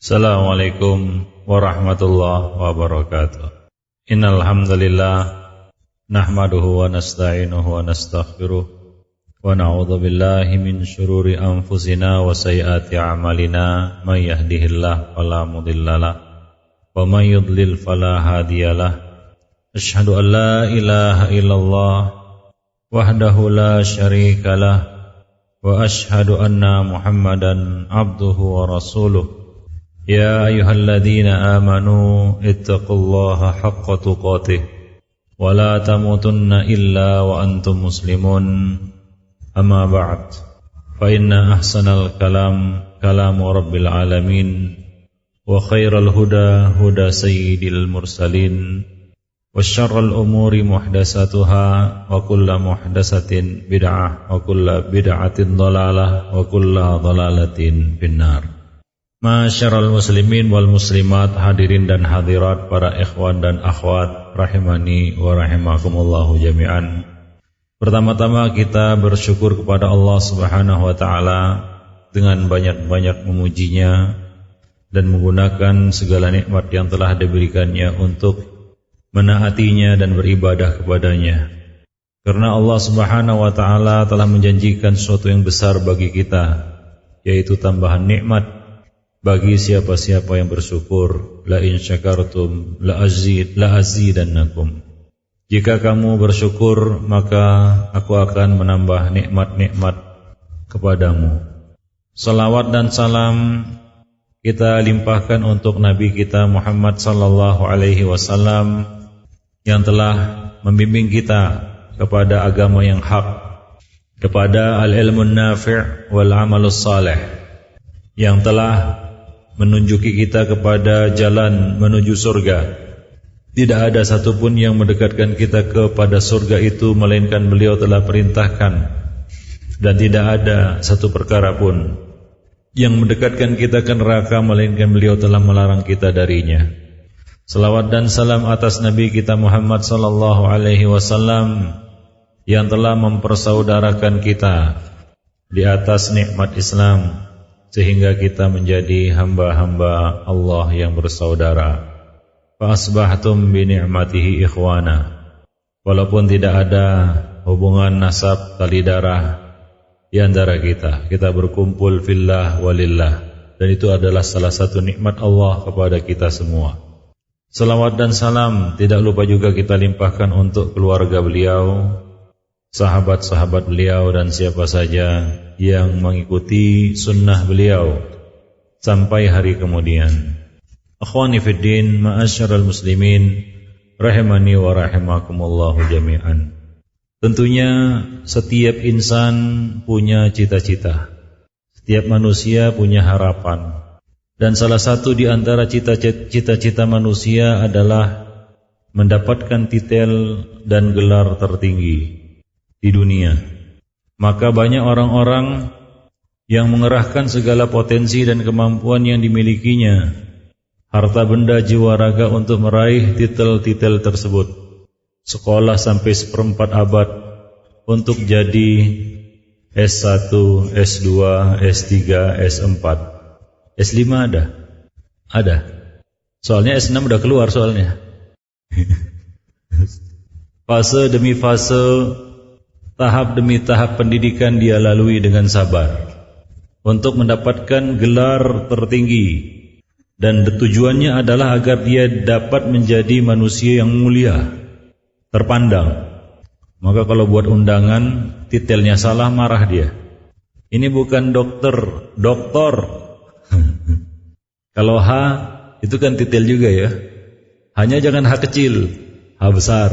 Assalamualaikum warahmatullahi wabarakatuh. Innal hamdalillah nahmaduhu wa nasta'inuhu wa nastaghfiruh wa na'udzu billahi min syururi anfusina wa sayyiati a'malina may yahdihillahu fala mudhillalah wa may yudlil fala hadiyalah. Asyhadu an la ilaha illallah wahdahu la syarikalah wa asyhadu anna Muhammadan abduhu wa rasuluh. Ya ayyuhalladzina amanu ittaqullaha haqqa tuqatih wa la tamutunna illa wa antum muslimun. Amma ba'd, fa inna ahsanal kalam kalamu rabbil alamin wa khairal huda huda sayyidil mursalin wa syarrul umuri muhdatsatuha wa kullu muhdatsatin bid'ah wa kullu bid'atin dhalalah wa kullu dhalalatin finnar. Masyarul muslimin wal muslimat, hadirin dan hadirat, para ikhwan dan akhwat rahimani wa rahimakumullahu jami'an. Pertama-tama kita bersyukur kepada Allah Subhanahu wa taala dengan banyak-banyak memujinya dan menggunakan segala nikmat yang telah diberikannya untuk menaatinya dan beribadah kepadanya. Karena Allah Subhanahu wa taala telah menjanjikan sesuatu yang besar bagi kita, yaitu tambahan nikmat bagi siapa-siapa yang bersyukur. La in syakartum la azidannakum. Jika kamu bersyukur, maka aku akan menambah nikmat-nikmat kepadamu. Salawat dan salam kita limpahkan untuk Nabi kita Muhammad sallallahu alaihi wasallam yang telah membimbing kita kepada agama yang hak, kepada al-ilmun nafi' wal amalus salih, yang telah menunjuki kita kepada jalan menuju surga. Tidak ada satupun yang mendekatkan kita kepada surga itu melainkan beliau telah perintahkan, dan tidak ada satu perkara pun yang mendekatkan kita ke neraka melainkan beliau telah melarang kita darinya. Salawat dan salam atas Nabi kita Muhammad sallallahu alaihi wasallam yang telah mempersaudarakan kita di atas nikmat Islam sehingga kita menjadi hamba-hamba Allah yang bersaudara. Fa asbahtum bi ni'matihi ikhwana. Walaupun tidak ada hubungan nasab tali darah di antara kita, kita berkumpul fillah walillah, dan itu adalah salah satu nikmat Allah kepada kita semua. Salawat dan salam tidak lupa juga kita limpahkan untuk keluarga beliau, sahabat-sahabat beliau, dan siapa saja yang mengikuti sunnah beliau sampai hari kemudian. Akhwani fiddin, ma'asyiral muslimin rahimani wa rahimakumullahu jami'an. Tentunya setiap insan punya cita-cita, setiap manusia punya harapan, dan salah satu di antara cita-cita manusia adalah mendapatkan titel dan gelar tertinggi di dunia. Maka banyak orang-orang yang mengerahkan segala potensi dan kemampuan yang dimilikinya, harta benda jiwa raga, untuk meraih titel-titel tersebut. Sekolah sampai 1/4 abad untuk jadi S1, S2, S3, S4. S5 ada? Ada. Soalnya S6 udah keluar soalnya. Fase demi fase, tahap demi tahap pendidikan dia lalui dengan sabar untuk mendapatkan gelar tertinggi, dan tujuannya adalah agar dia dapat menjadi manusia yang mulia, terpandang. Maka kalau buat undangan titelnya salah, marah dia. Ini bukan dokter. Kalau H itu kan titel juga ya. Hanya jangan H kecil, H besar.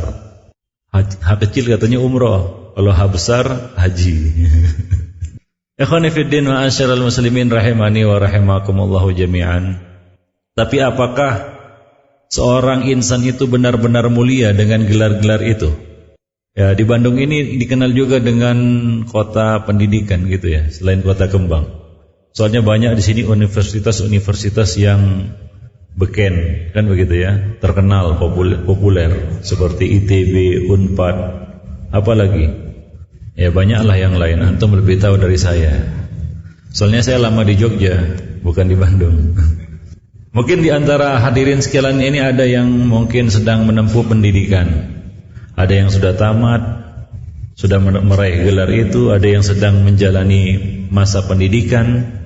H kecil katanya umroh, kalau H besar haji. Ikhwani fiddin wa asyaral muslimin rahimani wa rahimakumullahu jami'an. Tapi apakah seorang insan itu benar-benar mulia dengan gelar-gelar itu? Ya, di Bandung ini dikenal juga dengan kota pendidikan gitu ya, selain kota kembang. Soalnya banyak di sini universitas-universitas yang beken, kan begitu ya, terkenal, populer, seperti ITB, Unpad, apalagi? Ya banyaklah yang lain, antum lebih tahu dari saya. Soalnya saya lama di Jogja, bukan di Bandung. Mungkin di antara hadirin sekalian ini ada yang mungkin sedang menempuh pendidikan. Ada yang sudah tamat, sudah meraih gelar itu, ada yang sedang menjalani masa pendidikan,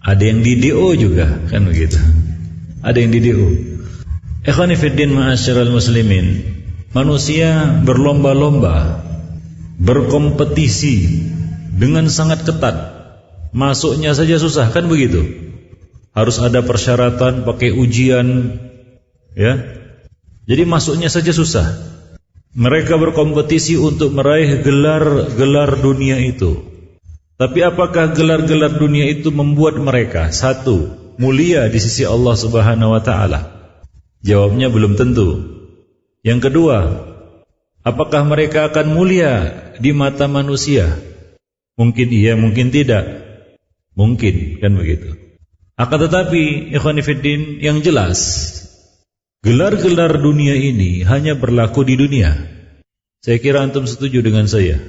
ada yang di DO juga, kan begitu. Ada yang di DO. Ikhwani fiddin ma'asyiral muslimin, manusia berlomba-lomba, berkompetisi dengan sangat ketat. Masuknya saja susah, kan begitu. Harus ada persyaratan, pakai ujian, ya. Jadi masuknya saja susah. Mereka berkompetisi untuk meraih gelar-gelar dunia itu. Tapi apakah gelar-gelar dunia itu membuat mereka satu, mulia di sisi Allah Subhanahu wa taala? Jawabnya belum tentu. Yang kedua, apakah mereka akan mulia di mata manusia? Mungkin iya, mungkin tidak. Mungkin, kan begitu. Akan tetapi, ikhwani fiddin, yang jelas, gelar-gelar dunia ini hanya berlaku di dunia. Saya kira antum setuju dengan saya,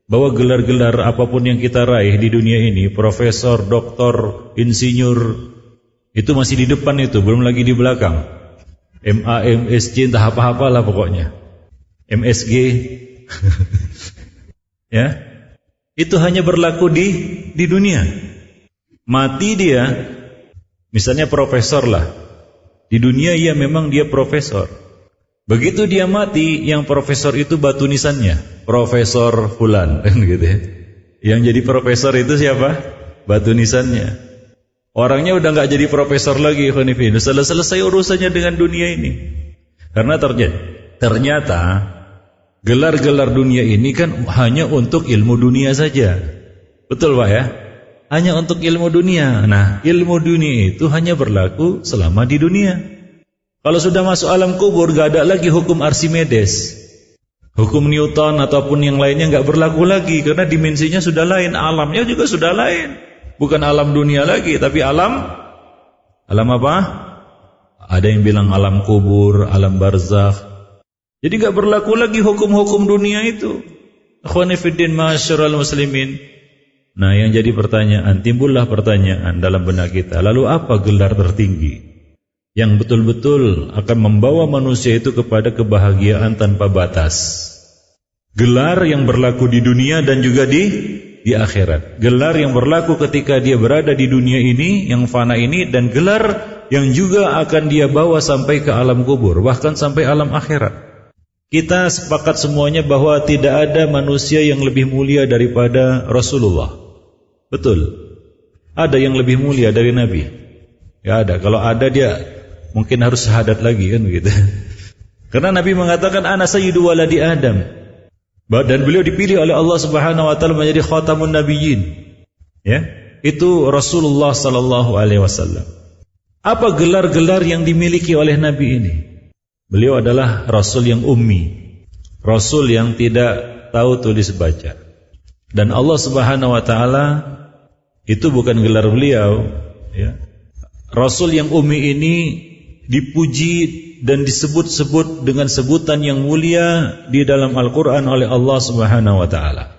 bahwa gelar-gelar apapun yang kita raih di dunia ini, profesor, doktor, insinyur, itu masih di depan itu, belum lagi di belakang. MA, MSc, entah apa-apalah pokoknya. MSG. Ya. Itu hanya berlaku di dunia. Mati dia, misalnya profesor lah. Di dunia ya memang dia profesor. Begitu dia mati, yang profesor itu batu nisannya, Profesor Fulan, gitu ya. Yang jadi profesor itu siapa? Batu nisannya. Orangnya udah nggak jadi profesor lagi, khonifin. Selesai urusannya dengan dunia ini. Karena ternyata gelar-gelar dunia ini kan hanya untuk ilmu dunia saja. Betul Pak ya? Hanya untuk ilmu dunia. Nah, ilmu dunia itu hanya berlaku selama di dunia. Kalau sudah masuk alam kubur, gak ada lagi hukum Archimedes, hukum Newton ataupun yang lainnya gak berlaku lagi, karena dimensinya sudah lain, alamnya juga sudah lain. Bukan alam dunia lagi, tapi alam apa? Ada yang bilang alam kubur, alam barzakh. Jadi gak berlaku lagi hukum-hukum dunia itu. Akhwani fiddin ma'asyiral muslimin. Nah, yang jadi pertanyaan, timbullah pertanyaan dalam benak kita, lalu apa gelar tertinggi yang betul-betul akan membawa manusia itu kepada kebahagiaan tanpa batas? Gelar yang berlaku di dunia dan juga di akhirat. Gelar yang berlaku ketika dia berada di dunia ini, yang fana ini, dan gelar yang juga akan dia bawa sampai ke alam kubur, bahkan sampai alam akhirat. Kita sepakat semuanya bahwa tidak ada manusia yang lebih mulia daripada Rasulullah. Betul. Ada yang lebih mulia dari Nabi? Ya ada. Kalau ada dia mungkin harus syahadat lagi, kan begitu. Karena Nabi mengatakan ana sayyidu waladi Adam. Dan beliau dipilih oleh Allah Subhanahu wa taala menjadi khatamun nabiyyin. Ya, itu Rasulullah sallallahu alaihi wasallam. Apa gelar-gelar yang dimiliki oleh Nabi ini? Beliau adalah Rasul yang ummi, Rasul yang tidak tahu tulis baca. Dan Allah Subhanahu wa taala, itu bukan gelar beliau, ya. Rasul yang ummi ini dipuji dan disebut-sebut dengan sebutan yang mulia di dalam Al-Quran oleh Allah Subhanahu wa taala.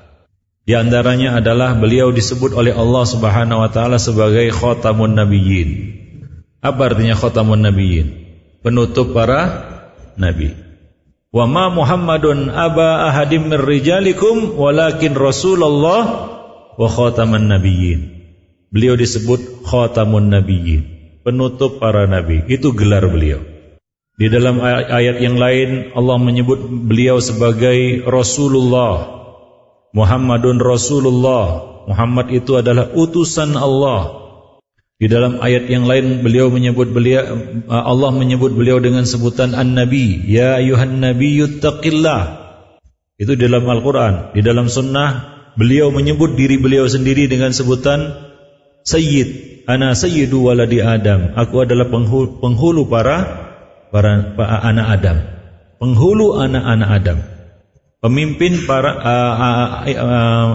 Di antaranya adalah beliau disebut oleh Allah Subhanahu wa taala sebagai khatamun nabiyyin. Apa artinya khatamun nabiyyin? Penutup para nabi. Wa ma Muhammadun aba ahadim mir rijalikum walakin Rasulullah wa khataman nabiyyin. Beliau disebut khatamun nabiyyin, penutup para nabi. Itu gelar beliau. Di dalam ayat yang lain Allah menyebut beliau sebagai Rasulullah. Muhammadun Rasulullah. Muhammad itu adalah utusan Allah. Di dalam ayat yang lain Allah menyebut beliau dengan sebutan An-Nabi. Ya ayuhan nabiyyu taqillah. Itu di dalam Al-Quran. Di dalam sunnah beliau menyebut diri beliau sendiri dengan sebutan Sayyid. Ana sayyidu waladi Adam. Aku adalah penghulu para anak Adam. Penghulu anak-anak Adam. Pemimpin para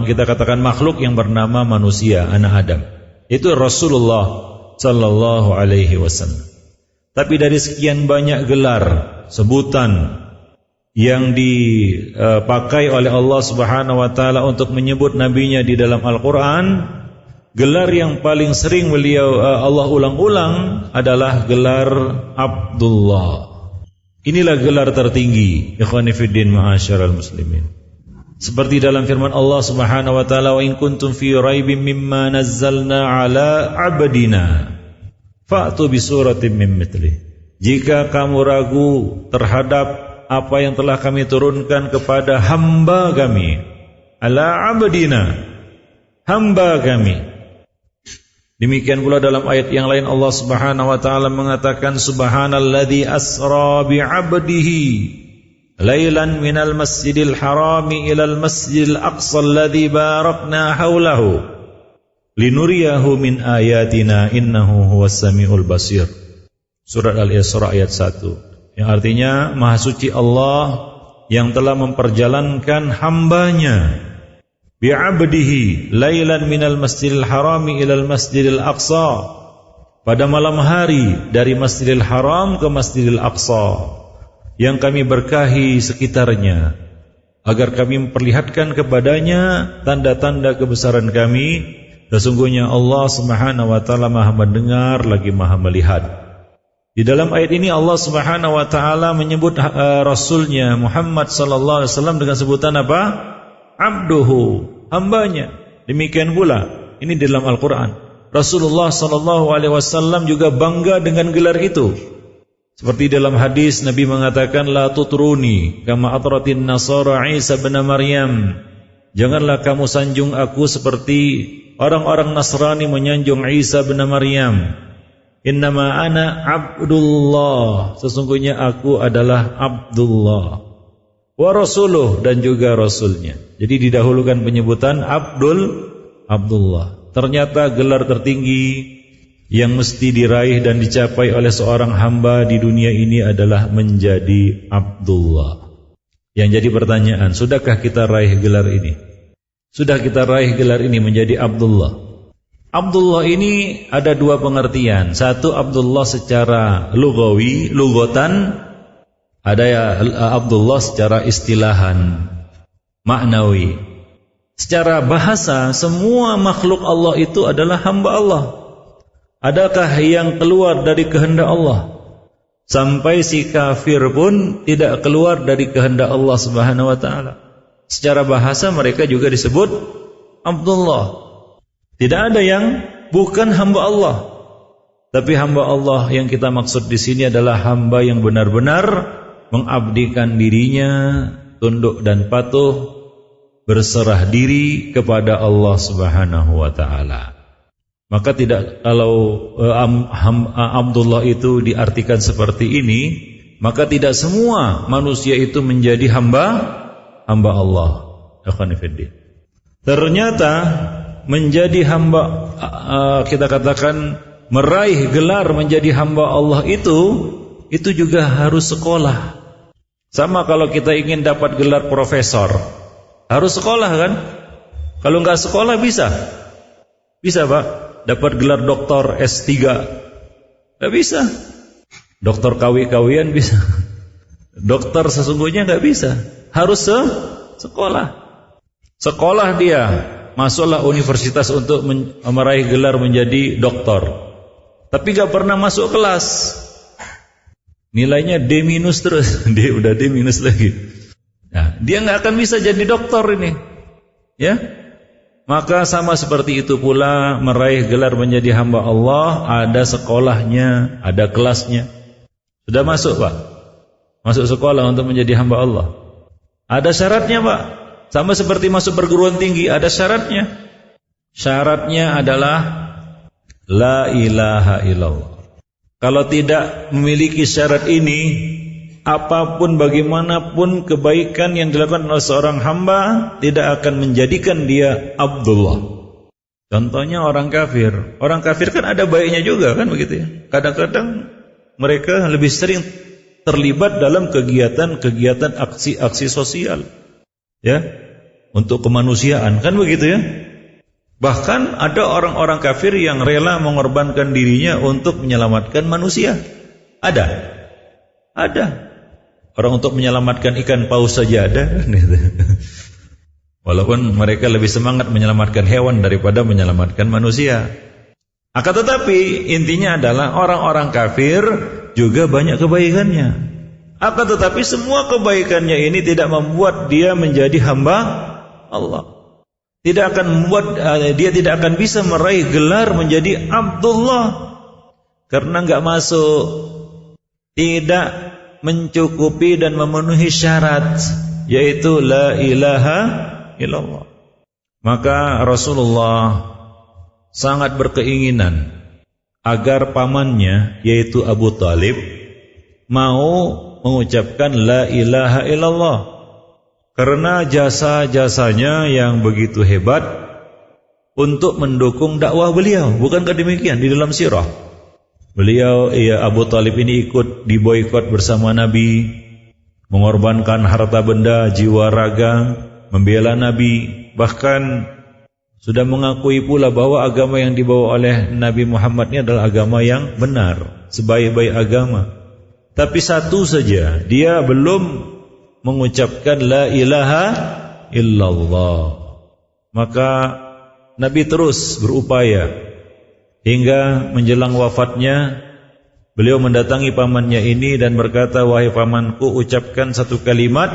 kita katakan makhluk yang bernama manusia, anak Adam. Itu Rasulullah sallallahu alaihi wasallam. Tapi dari sekian banyak gelar, sebutan yang dipakai oleh Allah Subhanahu wa taala untuk menyebut nabinya di dalam Al-Qur'an, gelar yang paling sering Allah ulang-ulang adalah gelar Abdullah. Inilah gelar tertinggi, ikhwani fiddin ma'asyiral muslimin. Seperti dalam firman Allah Subhanahu wa taala, "Wa in kuntum fi raibin mimma nazzalna 'ala 'abdina fa'tu bi suratin min mithlih." Jika kamu ragu terhadap apa yang telah kami turunkan kepada hamba kami, 'ala 'abdina, hamba kami. Demikian pula dalam ayat yang lain Allah Subhanahu wa taala mengatakan, "Subhanalladzi asra bi 'abdihi lailan minal masjidil harami ilal masjidil aqsa alladzi barakna haulahu linuriyahu min ayatina innahu huwas samiul basir." Surat Al-Isra ayat 1, yang artinya Maha Suci Allah yang telah memperjalankan hambanya bi'abdihi lailan minal masjidil harami ilal masjidil aqsa, pada malam hari dari Masjidil Haram ke Masjidil Aqsa, yang kami berkahi sekitarnya, agar kami memperlihatkan kepadanya tanda-tanda kebesaran kami. Sesungguhnya Allah Subhanahu wa taala Maha mendengar lagi Maha melihat. Di dalam ayat ini Allah Subhanahu wa taala menyebut Rasulnya Muhammad sallallahu alaihi wasallam dengan sebutan apa? Abduhu, hambanya. Demikian pula ini dalam Al-Qur'an. Rasulullah sallallahu alaihi wasallam juga bangga dengan gelar itu. Seperti dalam hadis Nabi mengatakan, "La tutruni kama atratin nasara Isa bin Maryam." Janganlah kamu sanjung aku seperti orang-orang Nasrani menyanjung Isa bin Maryam. Innama ana Abdullah, sesungguhnya aku adalah Abdullah, wa rasuluh, dan juga rasulnya. Jadi didahulukan penyebutan Abdullah. Ternyata gelar tertinggi yang mesti diraih dan dicapai oleh seorang hamba di dunia ini adalah menjadi Abdullah. Yang jadi pertanyaan, sudahkah kita raih gelar ini? Sudah kita raih gelar ini menjadi Abdullah? Abdullah ini ada dua pengertian. Satu, Abdullah secara lugawi, lugatan. Ada ya Abdullah secara istilahan, maknawi. Secara bahasa, semua makhluk Allah itu adalah hamba Allah. Adakah yang keluar dari kehendak Allah? Sampai si kafir pun tidak keluar dari kehendak Allah Subhanahu wa taala. Secara bahasa mereka juga disebut Abdullah. Tidak ada yang bukan hamba Allah. Tapi hamba Allah yang kita maksud di sini adalah hamba yang benar-benar mengabdikan dirinya, tunduk dan patuh, berserah diri kepada Allah Subhanahu wa taala. Maka tidak, kalau Abdullah itu diartikan seperti ini, maka tidak semua manusia itu menjadi hamba Allah. Ternyata menjadi hamba, kita katakan meraih gelar menjadi hamba Allah itu juga harus sekolah. Sama kalau kita ingin dapat gelar profesor, harus sekolah kan? Kalau nggak sekolah bisa Pak, dapat gelar doktor S3? Nggak bisa. Doktor kawi-kawian bisa. Dokter sesungguhnya nggak bisa. Harus sekolah. Sekolah dia, masuklah universitas untuk meraih gelar menjadi doktor. Tapi nggak pernah masuk kelas. Nilainya D- terus. Dia udah D- lagi. Nah, dia nggak akan bisa jadi dokter ini. Ya? Maka sama seperti itu pula meraih gelar menjadi hamba Allah, ada sekolahnya, ada kelasnya. Sudah masuk Pak? Masuk sekolah untuk menjadi hamba Allah. Ada syaratnya Pak. Sama seperti masuk perguruan tinggi, ada syaratnya. Syaratnya adalah la ilaha illallah. Kalau tidak memiliki syarat ini, apapun bagaimanapun kebaikan yang dilakukan oleh seorang hamba tidak akan menjadikan dia Abdullah. Contohnya orang kafir. Orang kafir kan ada baiknya juga kan begitu ya. Kadang-kadang mereka lebih sering terlibat dalam kegiatan-kegiatan aksi-aksi sosial. Ya, untuk kemanusiaan kan begitu ya. Bahkan ada orang-orang kafir yang rela mengorbankan dirinya untuk menyelamatkan manusia. Ada. Orang untuk menyelamatkan ikan paus saja ada. Walaupun mereka lebih semangat menyelamatkan hewan daripada menyelamatkan manusia. Akan tetapi intinya adalah orang-orang kafir juga banyak kebaikannya. Akan tetapi semua kebaikannya ini tidak membuat dia menjadi hamba Allah. Dia tidak akan bisa meraih gelar menjadi Abdullah karena enggak masuk, tidak mencukupi dan memenuhi syarat, yaitu la ilaha illallah. Maka Rasulullah sangat berkeinginan agar pamannya, yaitu Abu Talib, mau mengucapkan la ilaha illallah, karena jasa-jasanya yang begitu hebat untuk mendukung dakwah beliau. Bukankah demikian di dalam sirah? Beliau, Abu Talib ini ikut diboikot bersama Nabi, mengorbankan harta benda, jiwa raga, membela Nabi, bahkan sudah mengakui pula bahwa agama yang dibawa oleh Nabi Muhammad ini adalah agama yang benar, sebaik-baik agama. Tapi satu saja, dia belum mengucapkan la ilaha illallah. Maka Nabi terus berupaya hingga menjelang wafatnya. Beliau mendatangi pamannya ini dan berkata, wahai pamanku, ucapkan satu kalimat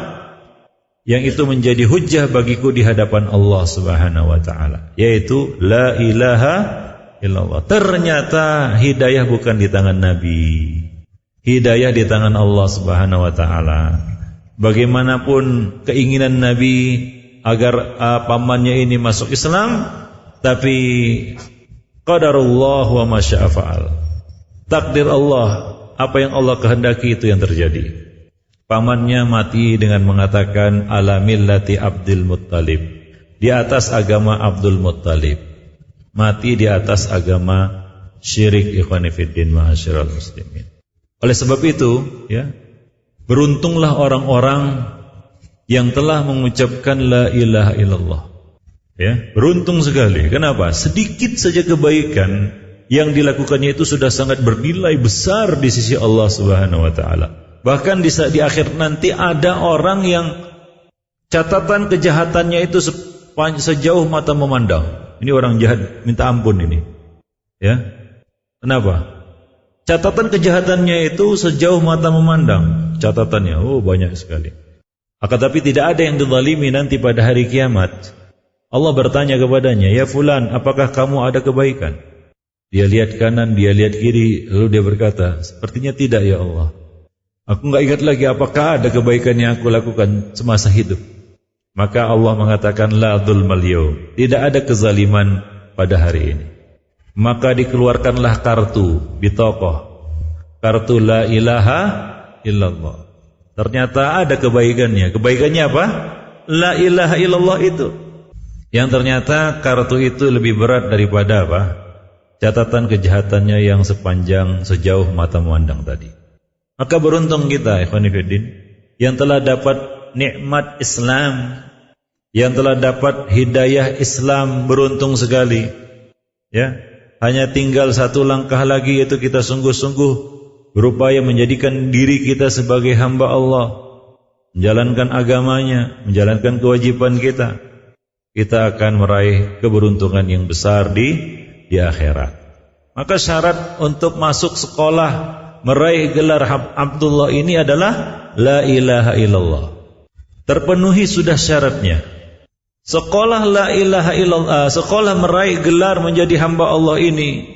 yang itu menjadi hujjah bagiku di hadapan Allah Subhanahu wa taala, yaitu la ilaha illallah. Ternyata hidayah bukan di tangan Nabi, hidayah di tangan Allah Subhanahu wa taala. Bagaimanapun keinginan Nabi agar pamannya ini masuk Islam, tapi qadarullah wa ma syaa fa'al. Takdir Allah, apa yang Allah kehendaki itu yang terjadi. Pamannya mati dengan mengatakan ala millati Abdul Muttalib, di atas agama Abdul Muttalib. Mati di atas agama syirik, ikhwani fiddin ma'asyiral muslimin. Oleh sebab itu, beruntunglah orang-orang yang telah mengucapkan la ilaha illallah. Beruntung sekali. Kenapa? Sedikit saja kebaikan yang dilakukannya itu sudah sangat bernilai besar di sisi Allah Subhanahu wa taala. Bahkan di akhir nanti ada orang yang catatan kejahatannya itu sejauh mata memandang. Ini orang jahat minta ampun ini. Kenapa? Catatan kejahatannya itu sejauh mata memandang. Catatannya banyak sekali. Akan tapi tidak ada yang dizalimi nanti pada hari kiamat. Allah bertanya kepadanya, ya fulan, apakah kamu ada kebaikan? Dia lihat kanan, dia lihat kiri, lalu dia berkata, sepertinya tidak ya Allah. Aku enggak ingat lagi apakah ada kebaikan yang aku lakukan semasa hidup. Maka Allah mengatakan, la dzulmal yaum, tidak ada kezaliman pada hari ini. Maka dikeluarkanlah kartu bitokoh, kartu la ilaha illallah. Ternyata ada kebaikannya. Kebaikannya apa? La ilaha illallah itu. Yang ternyata kartu itu lebih berat daripada apa? Catatan kejahatannya yang sejauh mata memandang tadi. Maka beruntung kita, ikhwan fillah, yang telah dapat nikmat Islam, yang telah dapat hidayah Islam, beruntung sekali. Hanya tinggal satu langkah lagi, yaitu kita sungguh-sungguh berupaya menjadikan diri kita sebagai hamba Allah, menjalankan agamanya, menjalankan kewajiban kita. Kita akan meraih keberuntungan yang besar di akhirat. Maka syarat untuk masuk sekolah meraih gelar Abdullah ini adalah la ilaha illallah. Terpenuhi sudah syaratnya. Sekolah la ilaha illallah, sekolah meraih gelar menjadi hamba Allah ini,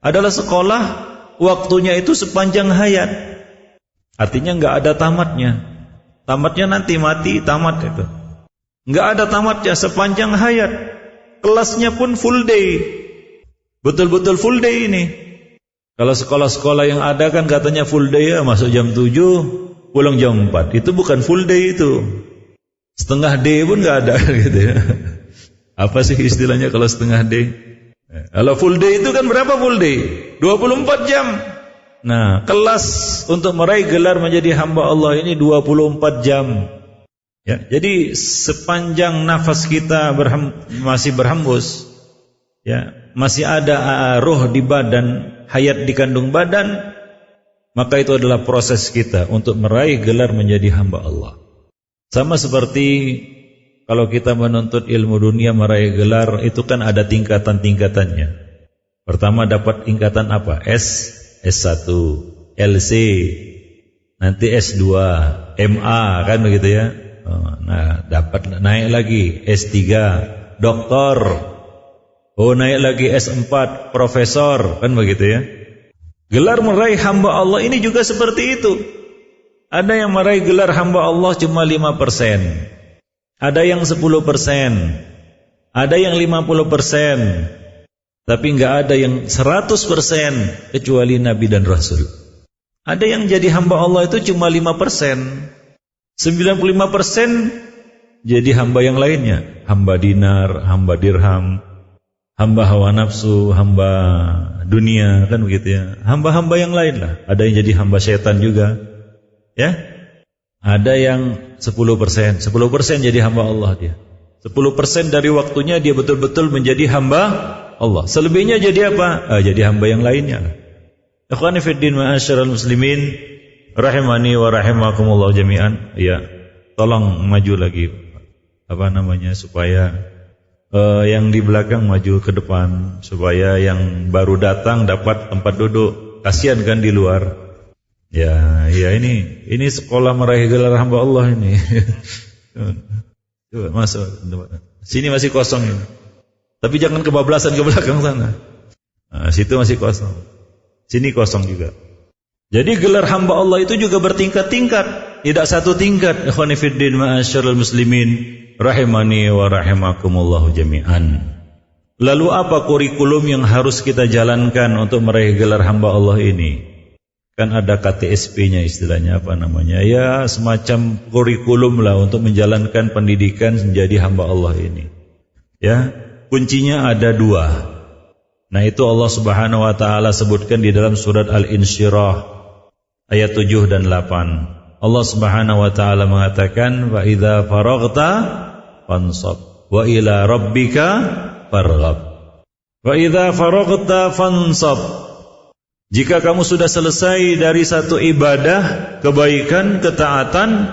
adalah sekolah waktunya itu sepanjang hayat. Artinya enggak ada tamatnya. Tamatnya nanti mati, tamat itu. Enggak ada tamatnya, sepanjang hayat. Kelasnya pun full day. Betul-betul full day ini. Kalau sekolah-sekolah yang ada kan katanya full day, masuk jam 7, pulang jam 4. Itu bukan full day itu. Setengah day pun enggak ada gitu ya. Apa sih istilahnya kalau setengah day? Kalau full day itu kan berapa full day? 24 jam. Nah, kelas untuk meraih gelar menjadi hamba Allah ini 24 jam. Jadi sepanjang nafas kita masih berhembus, masih ada roh di badan, hayat dikandung badan, maka itu adalah proses kita untuk meraih gelar menjadi hamba Allah. Sama seperti Kalau kita menuntut ilmu dunia meraih gelar itu kan ada tingkatan-tingkatannya. Pertama dapat tingkatan apa? S1, LC, nanti S2, MA kan begitu ya. Nah, dapat naik lagi S3, doktor. Oh, naik lagi S4, profesor, kan begitu ya. Gelar meraih hamba Allah ini juga seperti itu. Ada yang meraih gelar hamba Allah cuma 5%. Ada yang 10%. Ada yang 50%. Tapi enggak ada yang 100% kecuali Nabi dan Rasul. Ada yang jadi hamba Allah itu cuma 5%. 95% jadi hamba yang lainnya. Hamba dinar, hamba dirham, hamba hawa nafsu, hamba dunia, kan begitu ya. Hamba-hamba yang lain lah. Ada yang jadi hamba setan juga. Ya. Ada yang 10%. 10% jadi hamba Allah dia. 10% dari waktunya dia betul-betul menjadi hamba Allah. Selebihnya jadi apa? Jadi hamba yang lainnya. Ikhwani fiddin ma'asyiral muslimin rahimani wa rahimakumullah jami'an. Ya, tolong maju lagi supaya yang di belakang maju ke depan supaya yang baru datang dapat tempat duduk. Kasihan kan di luar. Ya ini sekolah meraih gelar hamba Allah ini. Coba masuk. Sini masih kosong ini. Tapi jangan kebablasan ke belakang sana. Nah, situ masih kosong. Sini kosong juga. Jadi gelar hamba Allah itu juga bertingkat-tingkat, tidak satu tingkat. Ikhwani fiddin ma'asyiral muslimin rahimani wa rahimakumullah jami'an. Lalu apa kurikulum yang harus kita jalankan untuk meraih gelar hamba Allah ini? Kan ada KTSP-nya istilahnya apa namanya? Ya semacam kurikulum lah untuk menjalankan pendidikan menjadi hamba Allah ini. Ya, kuncinya ada 2. Nah itu Allah Subhanahu wa ta'ala sebutkan di dalam surat Al-Insyirah ayat 7 dan 8. Allah Subhanahu wa ta'ala mengatakan wa idza faraghta fansab wa ila rabbika farghab. Wa idza faraghta fansab. Jika kamu sudah selesai dari satu ibadah, kebaikan, ketaatan,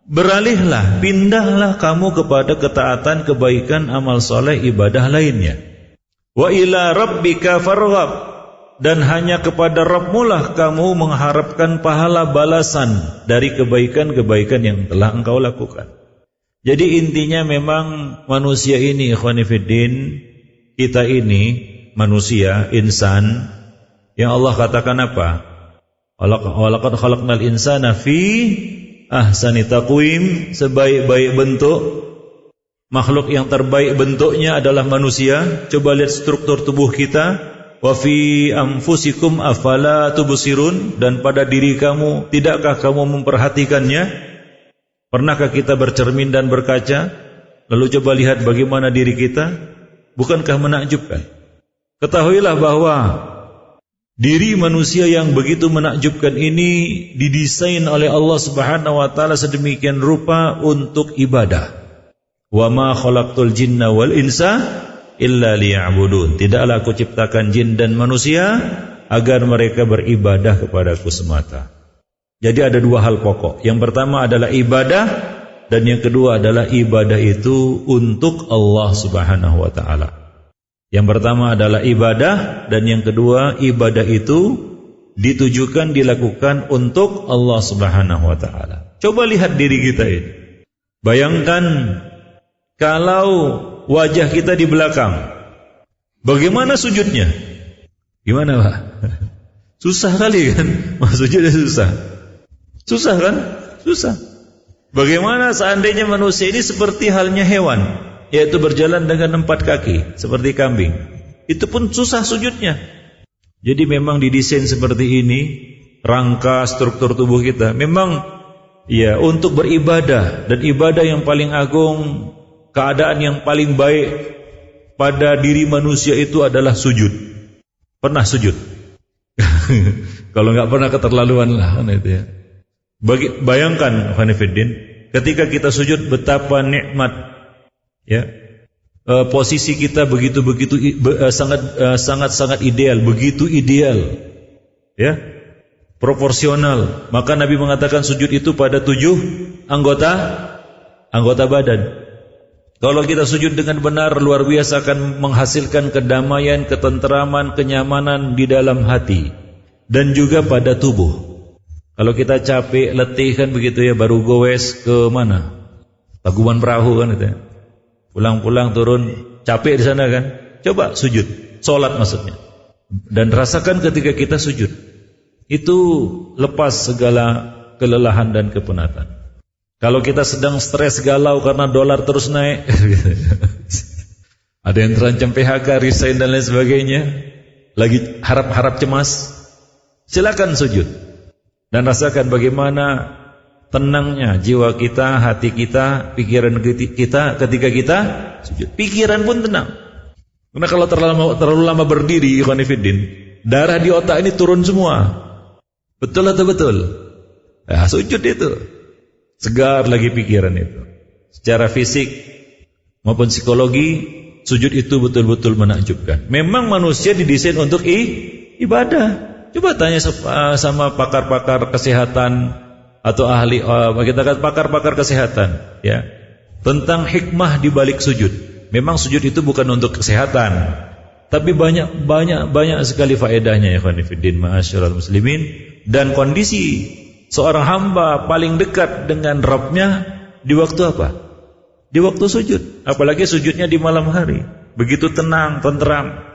beralihlah, pindahlah kamu kepada ketaatan, kebaikan, amal soleh, ibadah lainnya. Wa ila rabbika farghab. Dan hanya kepada Rabbmu lah kamu mengharapkan pahala balasan dari kebaikan-kebaikan yang telah engkau lakukan. Jadi intinya memang manusia ini, ikhwani fiddin, kita ini manusia, insan, yang Allah katakan apa? Walaqad khalaqnal insana fi ahsani taqwim, sebaik-baik bentuk. Makhluk yang terbaik bentuknya adalah manusia. Coba lihat struktur tubuh kita. Wa fi anfusikum afala tubsirun, dan pada diri kamu tidakkah kamu memperhatikannya? Pernahkah kita bercermin dan berkaca? Lalu coba lihat bagaimana diri kita. Bukankah menakjubkan? Ketahuilah bahwa diri manusia yang begitu menakjubkan ini didesain oleh Allah Subhanahu wa taala sedemikian rupa untuk ibadah. Wa ma khalaqtul jinna wal insa illa liya'budun. Tidaklah aku ciptakan jin dan manusia agar mereka beribadah kepadaku semata. Jadi ada 2 hal pokok. Yang pertama adalah ibadah, dan yang kedua adalah ibadah itu untuk Allah Subhanahu wa taala. Yang pertama adalah ibadah, dan yang kedua ibadah itu ditujukan, dilakukan untuk Allah Subhanahu wa taala. Coba lihat diri kita ini. Bayangkan kalau wajah kita di belakang, bagaimana sujudnya? Gimana Pak? Susah kali kan? Sujudnya susah. Susah kan? Susah. Bagaimana seandainya manusia ini seperti halnya hewan, yaitu berjalan dengan 4 kaki seperti kambing? Itu pun susah sujudnya. Jadi memang didesain seperti ini rangka struktur tubuh kita. Memang ya untuk beribadah, dan ibadah yang paling agung, keadaan yang paling baik pada diri manusia itu adalah sujud. Pernah sujud? Kalau enggak pernah keterlaluan lah kan itu ya. Bayangkan Hanifuddin, ketika kita sujud betapa nikmat ya. Posisi kita begitu sangat ideal, begitu ideal. Ya. Proporsional. Maka Nabi mengatakan sujud itu pada 7 anggota badan. Kalau kita sujud dengan benar, luar biasa akan menghasilkan kedamaian, ketenteraman, kenyamanan di dalam hati dan juga pada tubuh. Kalau kita capek, letih kan begitu ya, baru goes ke mana? Tangkuban Perahu kan itu ya. Pulang-pulang turun capek di sana kan. Coba sujud, sholat maksudnya. Dan rasakan ketika kita sujud, itu lepas segala kelelahan dan kepenatan. Kalau kita sedang stres galau karena dolar terus naik, ada yang terancam PHK, resign dan lain sebagainya, lagi harap-harap cemas, silakan sujud dan rasakan bagaimana tenangnya jiwa kita, hati kita, pikiran kita ketika kita sujud. Pikiran pun tenang. Karena kalau terlalu lama berdiri, ikhwan fillah, darah di otak ini turun semua. Betul atau betul? Nah, sujud itu segar lagi pikiran itu. Secara fisik maupun psikologi, sujud itu betul-betul menakjubkan. Memang manusia didesain untuk ibadah. Coba tanya sama pakar-pakar kesehatan atau ahli, kita kata pakar-pakar kesehatan, ya, tentang hikmah di balik sujud. Memang sujud itu bukan untuk kesehatan, tapi banyak sekali faedahnya ya ikhwan fillah, ma'asyiral muslimin. Dan kondisi seorang hamba paling dekat dengan Rabbnya di waktu apa? Di waktu sujud. Apalagi sujudnya di malam hari. Begitu tenang, tenteram.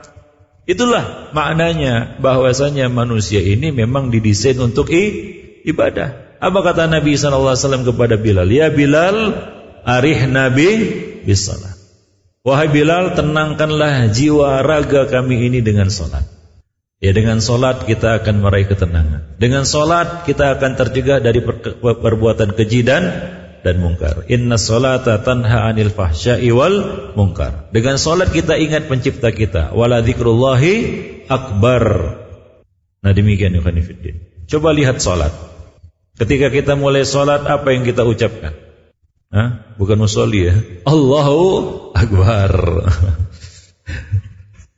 Itulah maknanya bahwasanya manusia ini memang didesain untuk ibadah. Apa kata Nabi SAW kepada Bilal? Ya Bilal, arihna bis salat. Wahai Bilal, tenangkanlah jiwa raga kami ini dengan salat. Ya, dengan salat kita akan meraih ketenangan. Dengan salat kita akan tercegah dari perbuatan keji dan mungkar. Inna salata tanha 'anil fahsya'i wal munkar. Dengan salat kita ingat pencipta kita. Wala dzikrullahi akbar. Nah, demikian ya khanifuddin. Coba lihat salat. Ketika kita mulai salat, apa yang kita ucapkan? Bukan musolli ya. Allahu akbar.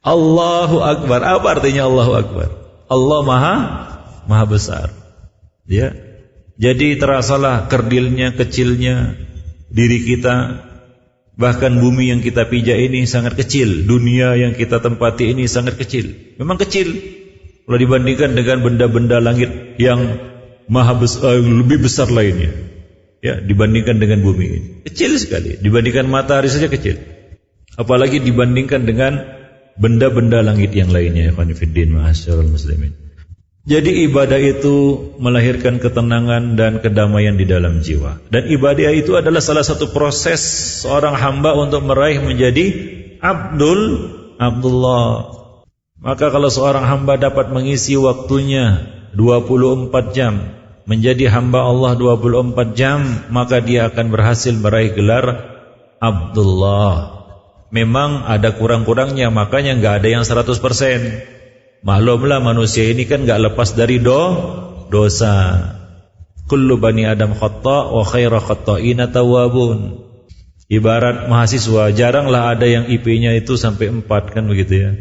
Allahu Akbar. Apa artinya Allahu Akbar? Allah maha besar. Ya. Jadi terasalah kerdilnya, kecilnya diri kita. Bahkan bumi yang kita pijak ini sangat kecil. Dunia yang kita tempati ini sangat kecil. Memang kecil kalau dibandingkan dengan benda-benda langit yang lebih besar lainnya. Ya, dibandingkan dengan bumi ini. Kecil sekali. Dibandingkan matahari saja kecil. Apalagi dibandingkan dengan benda-benda langit yang lainnya, ikhwan fillah, ma'asyiral muslimin. Jadi ibadah itu melahirkan ketenangan dan kedamaian di dalam jiwa. Dan ibadah itu adalah salah satu proses seorang hamba untuk meraih menjadi Abdullah. Maka kalau seorang hamba dapat mengisi waktunya 24 jam menjadi hamba Allah 24 jam, maka dia akan berhasil meraih gelar Abdullah. Memang ada kurang-kurangnya, makanya enggak ada yang 100%. Maklumlah manusia ini kan enggak lepas dari dosa. Kullu bani Adam khata' wa khairu khata'ina tawwabun. Ibarat mahasiswa, jaranglah ada yang IP-nya itu sampai 4 kan begitu ya.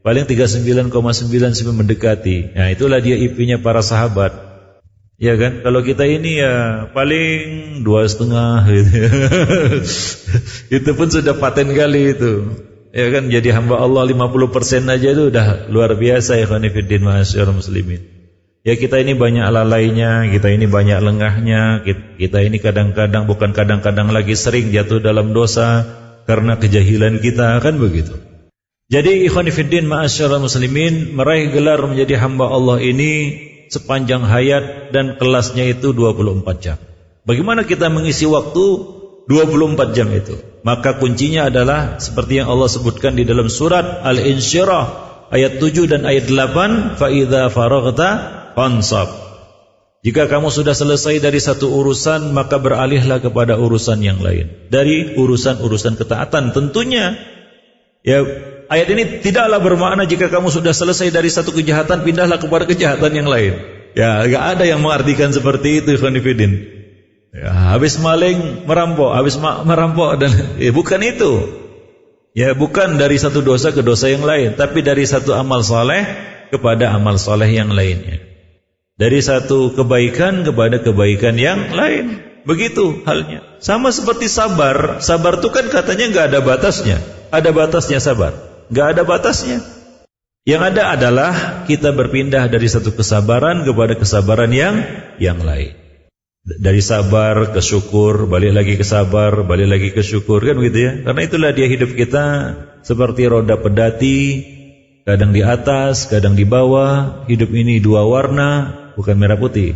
Paling 39,9 sampai mendekati. Nah, itulah dia IP-nya para sahabat. Ya kan, kalau kita ini ya paling 2,5 gitu. Itu pun sudah paten kali itu. Ya kan, jadi hamba Allah 50% aja itu udah luar biasa ya khanifuddin ma'asyiral muslimin. Ya, kita ini banyak lalainya, kita ini banyak lengahnya, kita ini kadang-kadang, bukan kadang-kadang lagi, sering jatuh dalam dosa karena kejahilan kita, kan begitu. Jadi khanifuddin ma'asyiral muslimin, meraih gelar menjadi hamba Allah ini sepanjang hayat dan kelasnya itu 24 jam. Bagaimana kita mengisi waktu 24 jam itu? Maka kuncinya adalah seperti yang Allah sebutkan di dalam surat Al-Insyirah ayat 7 dan ayat 8, fa idza faraghta fansab. Jika kamu sudah selesai dari satu urusan, maka beralihlah kepada urusan yang lain. Dari urusan-urusan ketaatan tentunya. Ya, ayat ini tidaklah bermakna jika kamu sudah selesai dari satu kejahatan, pindahlah kepada kejahatan yang lain. Ya, enggak ada yang mengartikan seperti itu, ikhwan fillah. Ya, habis maling merampok dan bukan itu. Ya, bukan dari satu dosa ke dosa yang lain, tapi dari satu amal soleh kepada amal soleh yang lainnya. Dari satu kebaikan kepada kebaikan yang lain. Begitu halnya. Sama seperti sabar. Sabar itu kan katanya nggak ada batasnya. Ada batasnya sabar? Nggak ada batasnya. Yang ada adalah kita berpindah dari satu kesabaran kepada kesabaran yang lain. Dari sabar ke syukur, balik lagi ke sabar, balik lagi ke syukur, kan begitu ya. Karena itulah dia hidup kita seperti roda pedati, kadang di atas, kadang di bawah. Hidup ini dua warna, bukan merah putih.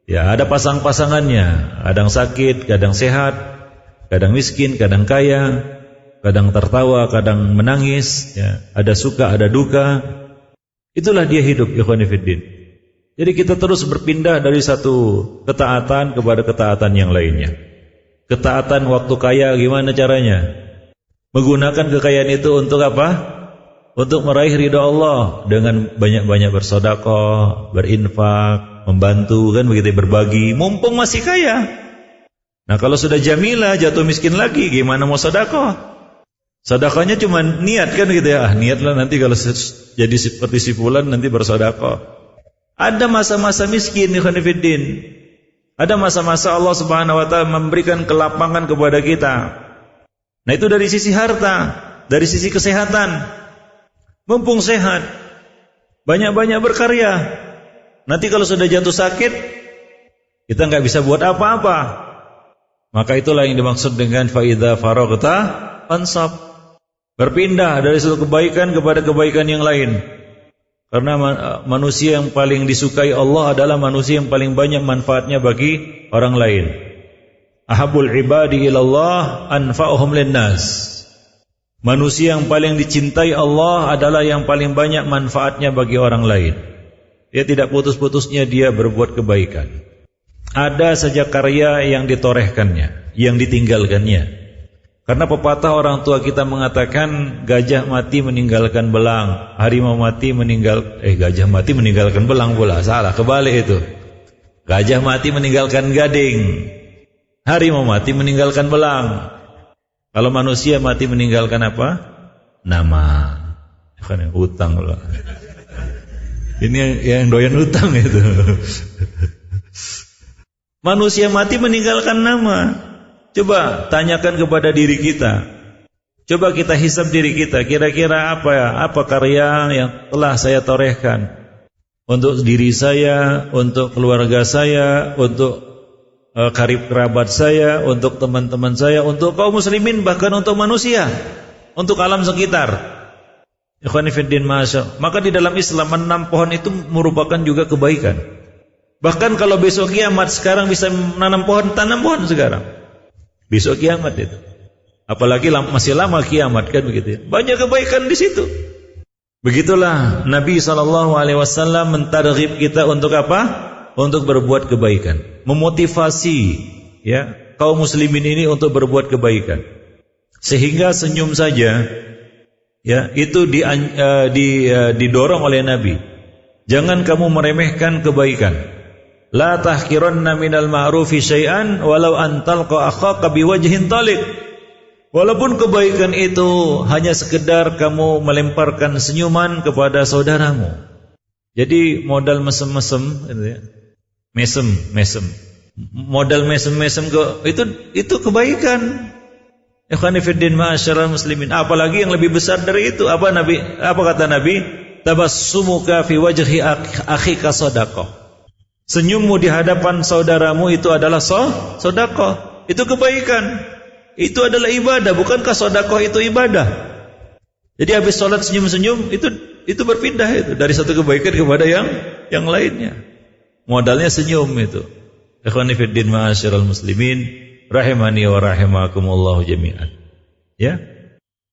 Ya, ada pasang-pasangannya, kadang sakit, kadang sehat, kadang miskin, kadang kaya, kadang tertawa, kadang menangis, ya. Ada suka, ada duka. Itulah dia hidup, ikhwan fillah. Jadi kita terus berpindah dari satu ketaatan kepada ketaatan yang lainnya. Ketaatan waktu kaya gimana caranya? Menggunakan kekayaan itu untuk apa? Untuk meraih ridha Allah dengan banyak-banyak bersedekah, berinfak, membantu, kan begitu, berbagi, mumpung masih kaya. Nah, kalau sudah jamilah, jatuh miskin lagi, gimana mau sedekah? Sedekahnya cuma niat, kan gitu ya. Niatlah nanti kalau jadi seperti si fulan nanti bersedekah. Ada masa-masa miskin, ikhwan fillah. Ada masa-masa Allah Subhanahu wa taala memberikan kelapangan kepada kita. Nah, itu dari sisi harta, dari sisi kesehatan. Mumpung sehat, banyak-banyak berkarya. Nanti kalau sudah jatuh sakit, kita nggak bisa buat apa-apa. Maka itulah yang dimaksud dengan faidza faraghta fansab. Berpindah dari satu kebaikan kepada kebaikan yang lain. Karena manusia yang paling disukai Allah adalah manusia yang paling banyak manfaatnya bagi orang lain. Ahabul ibadi ilallah anfa'uhum linnas. Manusia yang paling dicintai Allah adalah yang paling banyak manfaatnya bagi orang lain. Dia tidak putus-putusnya dia berbuat kebaikan. Ada saja karya yang ditorehkannya, yang ditinggalkannya. Karena pepatah orang tua kita mengatakan gajah mati meninggalkan belang, harimau mati gajah mati meninggalkan belang pula. Salah, kebalik itu. Gajah mati meninggalkan gading, harimau mati meninggalkan belang. Kalau manusia mati meninggalkan apa? Nama. Kan utang pula. Ini yang doyan utang itu. Manusia mati meninggalkan nama. Coba tanyakan kepada diri kita. Coba kita hisab diri kita. Kira-kira apa karya yang telah saya torehkan untuk diri saya, untuk keluarga saya, untuk karib kerabat saya, untuk teman-teman saya, untuk kaum muslimin, bahkan untuk manusia, untuk alam sekitar. Ikhwani fiddin ma'asyar. Maka di dalam Islam menanam pohon itu merupakan juga kebaikan. Bahkan kalau besok kiamat, sekarang bisa menanam pohon, tanam pohon sekarang. Besok kiamat itu. Apalagi masih lama kiamat, kan begitu ya. Banyak kebaikan di situ. Begitulah Nabi SAW mentarghib kita untuk apa? Untuk berbuat kebaikan. Memotivasi ya kaum muslimin ini untuk berbuat kebaikan. Sehingga senyum saja ya itu didorong oleh Nabi. Jangan kamu meremehkan kebaikan. La tahkiranna minal ma'rufi syai'an walau an talqa akhaka biwajhin taliq. Walaupun kebaikan itu hanya sekedar kamu melemparkan senyuman kepada saudaramu. Jadi modal mesem-mesem gitu ya. Mesem. Modal mesem-mesem itu kebaikan. Ikhwani fiddin ma'asyiral muslimin. Apalagi yang lebih besar dari itu. Apa kata Nabi? Tabassumuka fi wajhi akhika shadaqah. Senyummu di hadapan saudaramu itu adalah sedekah. Itu kebaikan. Itu adalah ibadah. Bukankah sedekah itu ibadah? Jadi habis sholat senyum-senyum itu berpindah itu dari satu kebaikan kepada yang lainnya. Modalnya senyum itu. Ikhwani fiddin ma'asyiral muslimin rahimani wa rahimakumullah jami'an. Ya.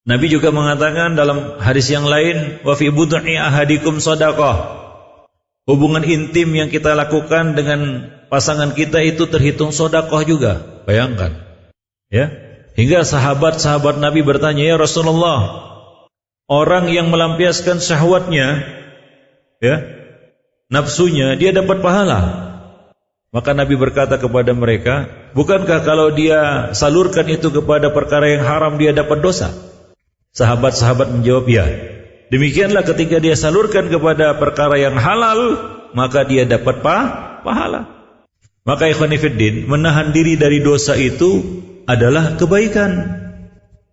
Nabi juga mengatakan dalam hadis yang lain, wa fi bud'i ahadikum shadaqah. Hubungan intim yang kita lakukan dengan pasangan kita itu terhitung sedekah juga. Bayangkan. Ya. Hingga sahabat-sahabat Nabi bertanya, "Ya Rasulullah, orang yang melampiaskan syahwatnya, ya, nafsunya, dia dapat pahala?" Maka Nabi berkata kepada mereka, "Bukankah kalau dia salurkan itu kepada perkara yang haram dia dapat dosa?" Sahabat-sahabat menjawab, "Ya." Demikianlah ketika dia salurkan kepada perkara yang halal, maka dia dapat pahala. Maka ikhwan fillah, menahan diri dari dosa itu adalah kebaikan.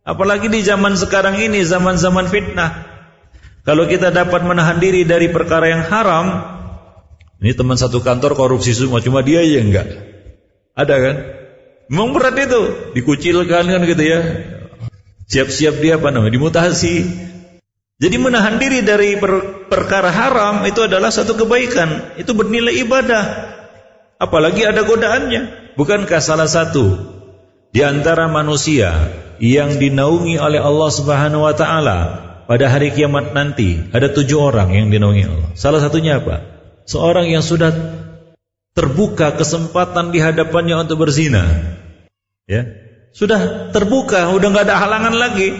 Apalagi di zaman sekarang ini, zaman-zaman fitnah. Kalau kita dapat menahan diri dari perkara yang haram, ini teman satu kantor korupsi semua, cuma dia aja enggak. Ada kan? Memang berat itu, dikucilkan kan gitu ya. Siap-siap dia dimutasi. Jadi menahan diri dari perkara haram itu adalah satu kebaikan, itu bernilai ibadah. Apalagi ada godaannya. Bukankah salah satu di antara manusia yang dinaungi oleh Allah Subhanahu wa taala pada hari kiamat nanti, ada 7 orang yang dinaungi Allah. Salah satunya apa? Seorang yang sudah terbuka kesempatan di hadapannya untuk berzina. Ya. Sudah terbuka, udah enggak ada halangan lagi.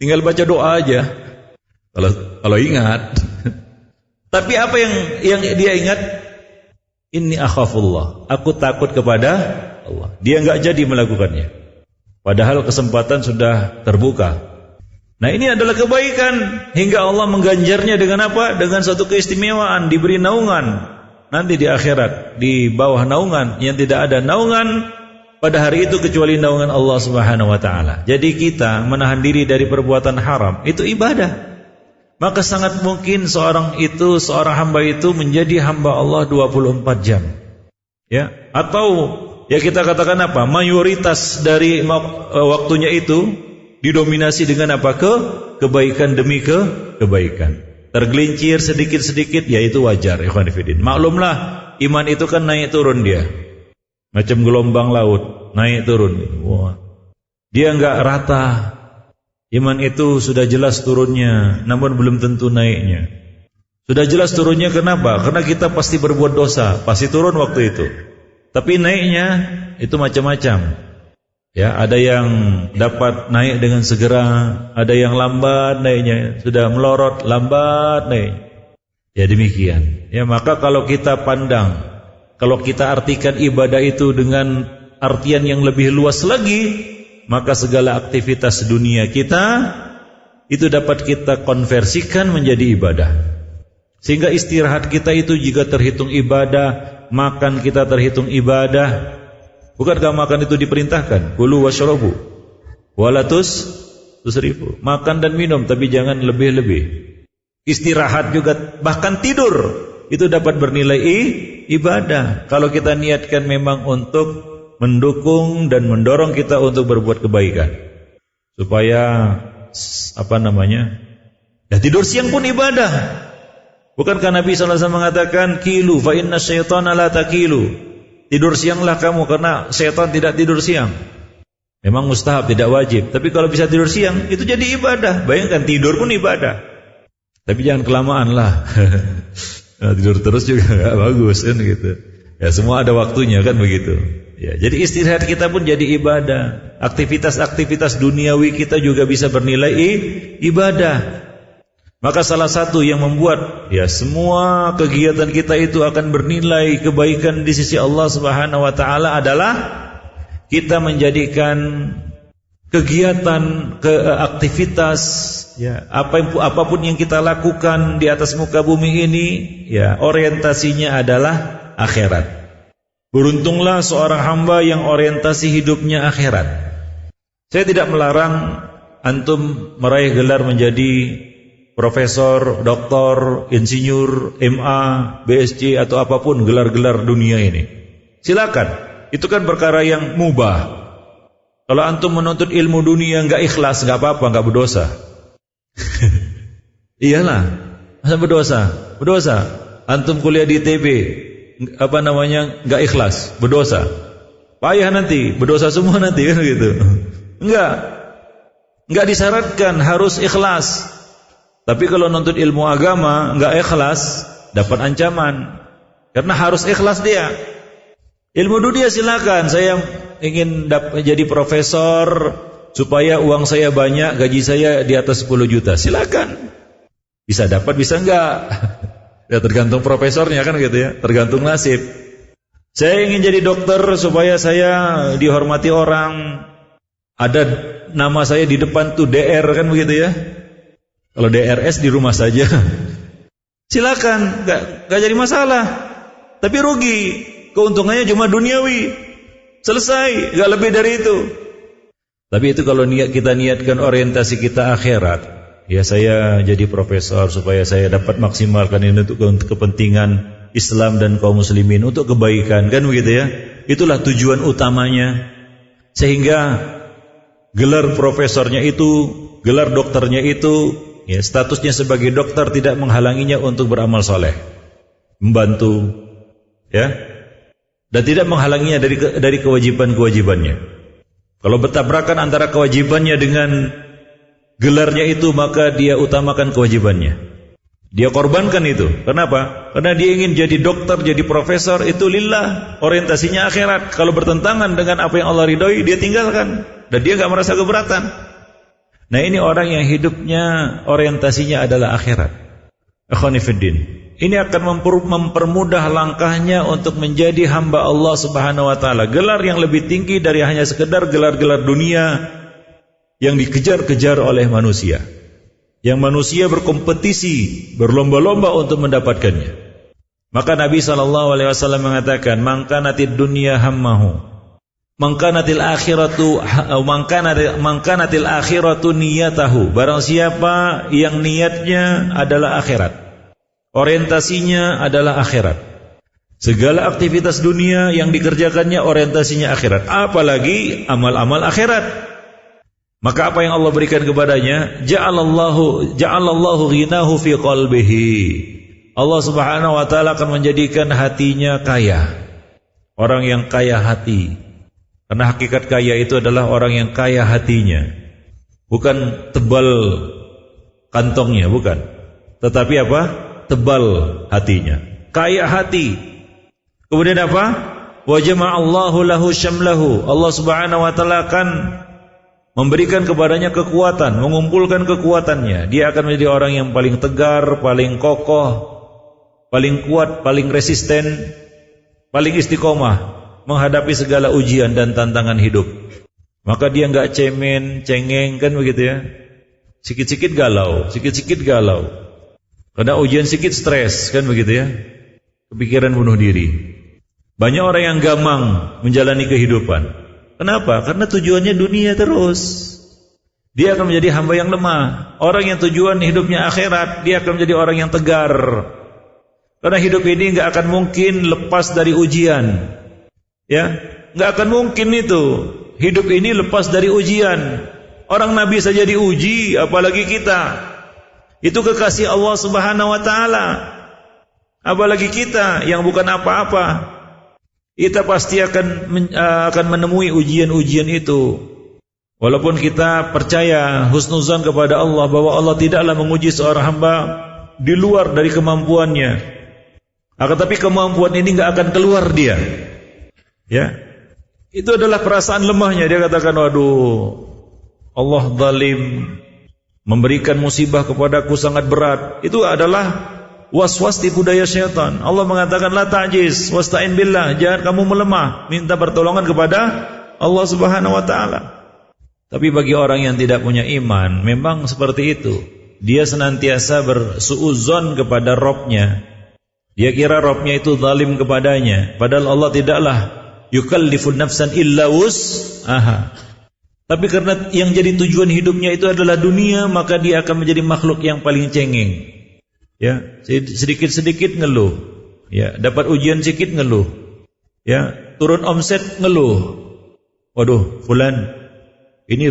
Tinggal baca doa aja. Kalau ingat. Tapi apa yang dia ingat? Inni akhafullah, aku takut kepada Allah. Dia enggak jadi melakukannya. Padahal kesempatan sudah terbuka. Nah, ini adalah kebaikan hingga Allah mengganjarnya dengan apa? Dengan suatu keistimewaan, diberi naungan. Nanti di akhirat, di bawah naungan yang tidak ada naungan pada hari itu kecuali naungan Allah Subhanahu wa taala. Jadi kita menahan diri dari perbuatan haram itu ibadah. Maka sangat mungkin seorang hamba itu menjadi hamba Allah 24 jam. Ya, atau ya kita katakan apa? Mayoritas dari waktunya itu didominasi dengan apa? Kebaikan demi kebaikan. Tergelincir sedikit-sedikit, ya itu wajar, ikhwan fillah. Maklumlah, iman itu kan naik turun dia. Macam gelombang laut, naik turun. Wah. Dia enggak rata. Iman itu sudah jelas turunnya, namun belum tentu naiknya. Sudah jelas turunnya kenapa? Karena kita pasti berbuat dosa, pasti turun waktu itu. Tapi naiknya itu macam-macam. Ya, ada yang dapat naik dengan segera, ada yang lambat naiknya, sudah melorot, lambat naik. Ya demikian. Ya, maka kalau kita pandang, kalau kita artikan ibadah itu dengan artian yang lebih luas lagi, maka segala aktivitas dunia kita itu dapat kita konversikan menjadi ibadah. Sehingga istirahat kita itu juga terhitung ibadah, makan kita terhitung ibadah. Bukankah makan itu diperintahkan? Kulu washrabu wala tusrifu. Makan dan minum, tapi jangan lebih-lebih. Istirahat juga, bahkan tidur itu dapat bernilai ibadah. Kalau kita niatkan memang untuk mendukung dan mendorong kita untuk berbuat kebaikan, supaya ya tidur siang pun ibadah. Bukankah Nabi SAW mengatakan kilu fa inna syaitana la takilu, tidur sianglah kamu karena syaitan tidak tidur siang. Memang mustahab, tidak wajib, tapi kalau bisa tidur siang itu jadi ibadah. Bayangkan tidur pun ibadah. Tapi jangan kelamaan lah. Nah, tidur terus juga gak bagus kan gitu. Ya semua ada waktunya kan begitu. Ya, jadi istirahat kita pun jadi ibadah. Aktivitas-aktivitas duniawi kita juga bisa bernilai ibadah. Maka salah satu yang membuat ya semua kegiatan kita itu akan bernilai kebaikan di sisi Allah Subhanahu wa taala adalah kita menjadikan kegiatan aktivitas ya apapun yang kita lakukan di atas muka bumi ini ya orientasinya adalah akhirat. Beruntunglah seorang hamba yang orientasi hidupnya akhirat. Saya tidak melarang antum meraih gelar menjadi profesor, doktor, insinyur, MA, BSc atau apapun gelar-gelar dunia ini. Silakan. Itu kan perkara yang mubah. Kalau antum menuntut ilmu dunia enggak ikhlas, enggak apa-apa, enggak berdosa. Iyalah. Masa berdosa? Berdosa. Antum kuliah di ITB enggak ikhlas, berdosa. Payah nanti, berdosa semua nanti kan gitu. Enggak disyaratkan harus ikhlas. Tapi kalau nuntut ilmu agama enggak ikhlas, dapat ancaman. Karena harus ikhlas dia. Ilmu dunia silakan, saya ingin jadi profesor supaya uang saya banyak, gaji saya di atas 10 juta. Silakan. Bisa dapat, bisa enggak. Ya tergantung profesornya kan gitu ya, tergantung nasib. Saya ingin jadi dokter supaya saya dihormati orang. Ada nama saya di depan tuh DR kan begitu ya. Kalau DRS di rumah saja. Silakan, enggak jadi masalah. Tapi rugi. keuntungannya cuma duniawi. Selesai, gak lebih dari itu. Tapi itu kalau kita niatkan orientasi kita akhirat, ya saya jadi profesor supaya saya dapat maksimalkan ini untuk kepentingan Islam dan kaum muslimin, untuk kebaikan, kan begitu ya. Itulah tujuan utamanya. Sehingga gelar profesornya itu, gelar dokternya itu, ya, statusnya sebagai dokter tidak menghalanginya untuk beramal soleh, membantu, ya, dan tidak menghalanginya dari kewajiban-kewajibannya. Kalau bertabrakan antara kewajibannya dengan gelarnya itu, maka dia utamakan kewajibannya. Dia korbankan itu. Kenapa? Karena dia ingin jadi dokter, jadi profesor, itu lillah, orientasinya akhirat. Kalau bertentangan dengan apa yang Allah ridhoi, dia tinggalkan, dan dia gak merasa keberatan. Nah, ini orang yang hidupnya orientasinya adalah akhirat. Akhwani fiddin, ini akan mempermudah langkahnya untuk menjadi hamba Allah Subhanahu wa taala. Gelar yang lebih tinggi dari hanya sekedar gelar-gelar dunia yang dikejar-kejar oleh manusia. Yang manusia berkompetisi, berlomba-lomba untuk mendapatkannya. Maka Nabi SAW mengatakan, "Man kanatid dunya hammahu, man kanatil akhiratu niyatahu." Barang siapa yang niatnya adalah akhirat, orientasinya adalah akhirat, segala aktivitas dunia yang dikerjakannya orientasinya akhirat, apalagi amal-amal akhirat, maka apa yang Allah berikan kepadanya? Ja'alallahu ghinahu fi qalbihi. Allah Subhanahu wa taala akan menjadikan hatinya kaya. Orang yang kaya hati. Karena hakikat kaya itu adalah orang yang kaya hatinya. Bukan tebal kantongnya, bukan. Tetapi apa? Tebal hatinya. Kaya hati. Kemudian apa? Wa jama'allahu lahu syamlahu. Allah Subhanahu wa taala akan memberikan kepadanya kekuatan, mengumpulkan kekuatannya. Dia akan menjadi orang yang paling tegar, paling kokoh, paling kuat, paling resisten, paling istiqomah menghadapi segala ujian dan tantangan hidup. Maka dia enggak cemen, cengeng, kan begitu ya. Sikit-sikit galau, sikit-sikit galau. Karena ujian sikit stres, kan begitu ya. Kepikiran bunuh diri. Banyak orang yang gamang menjalani kehidupan. Kenapa? Karena tujuannya dunia terus. Dia akan menjadi hamba yang lemah. Orang yang tujuan hidupnya akhirat, dia akan menjadi orang yang tegar. Karena hidup ini enggak akan mungkin lepas dari ujian. Ya, enggak akan mungkin itu. Hidup ini lepas dari ujian. Orang Nabi saja diuji, apalagi kita. Itu kekasih Allah Subhanahu wa taala. Apalagi kita yang bukan apa-apa. Kita pasti akan menemui ujian-ujian itu. Walaupun kita percaya husnuzan kepada Allah bahwa Allah tidaklah menguji seorang hamba di luar dari kemampuannya. Tetapi kemampuan ini enggak akan keluar dia. Ya. Itu adalah perasaan lemahnya. Dia katakan, "Waduh, Allah zalim, memberikan musibah kepadaku sangat berat." Itu adalah was-was tipu daya syaitan. Allah mengatakan, "La ta'jiz, wasta'in billah." Jangan kamu melemah, minta pertolongan kepada Allah Subhanahu wa taala. Tapi bagi orang yang tidak punya iman, memang seperti itu. Dia senantiasa bersuudzon kepada Rabb-nya. Dia kira Rabb-nya itu zalim kepadanya, padahal Allah tidaklah yukallifun nafsan illa wus'aha. Tapi karena yang jadi tujuan hidupnya itu adalah dunia, maka dia akan menjadi makhluk yang paling cengeng. Ya, sedikit-sedikit ngeluh. Ya, dapat ujian sedikit ngeluh. Ya, turun omset ngeluh. Waduh, fulan, ini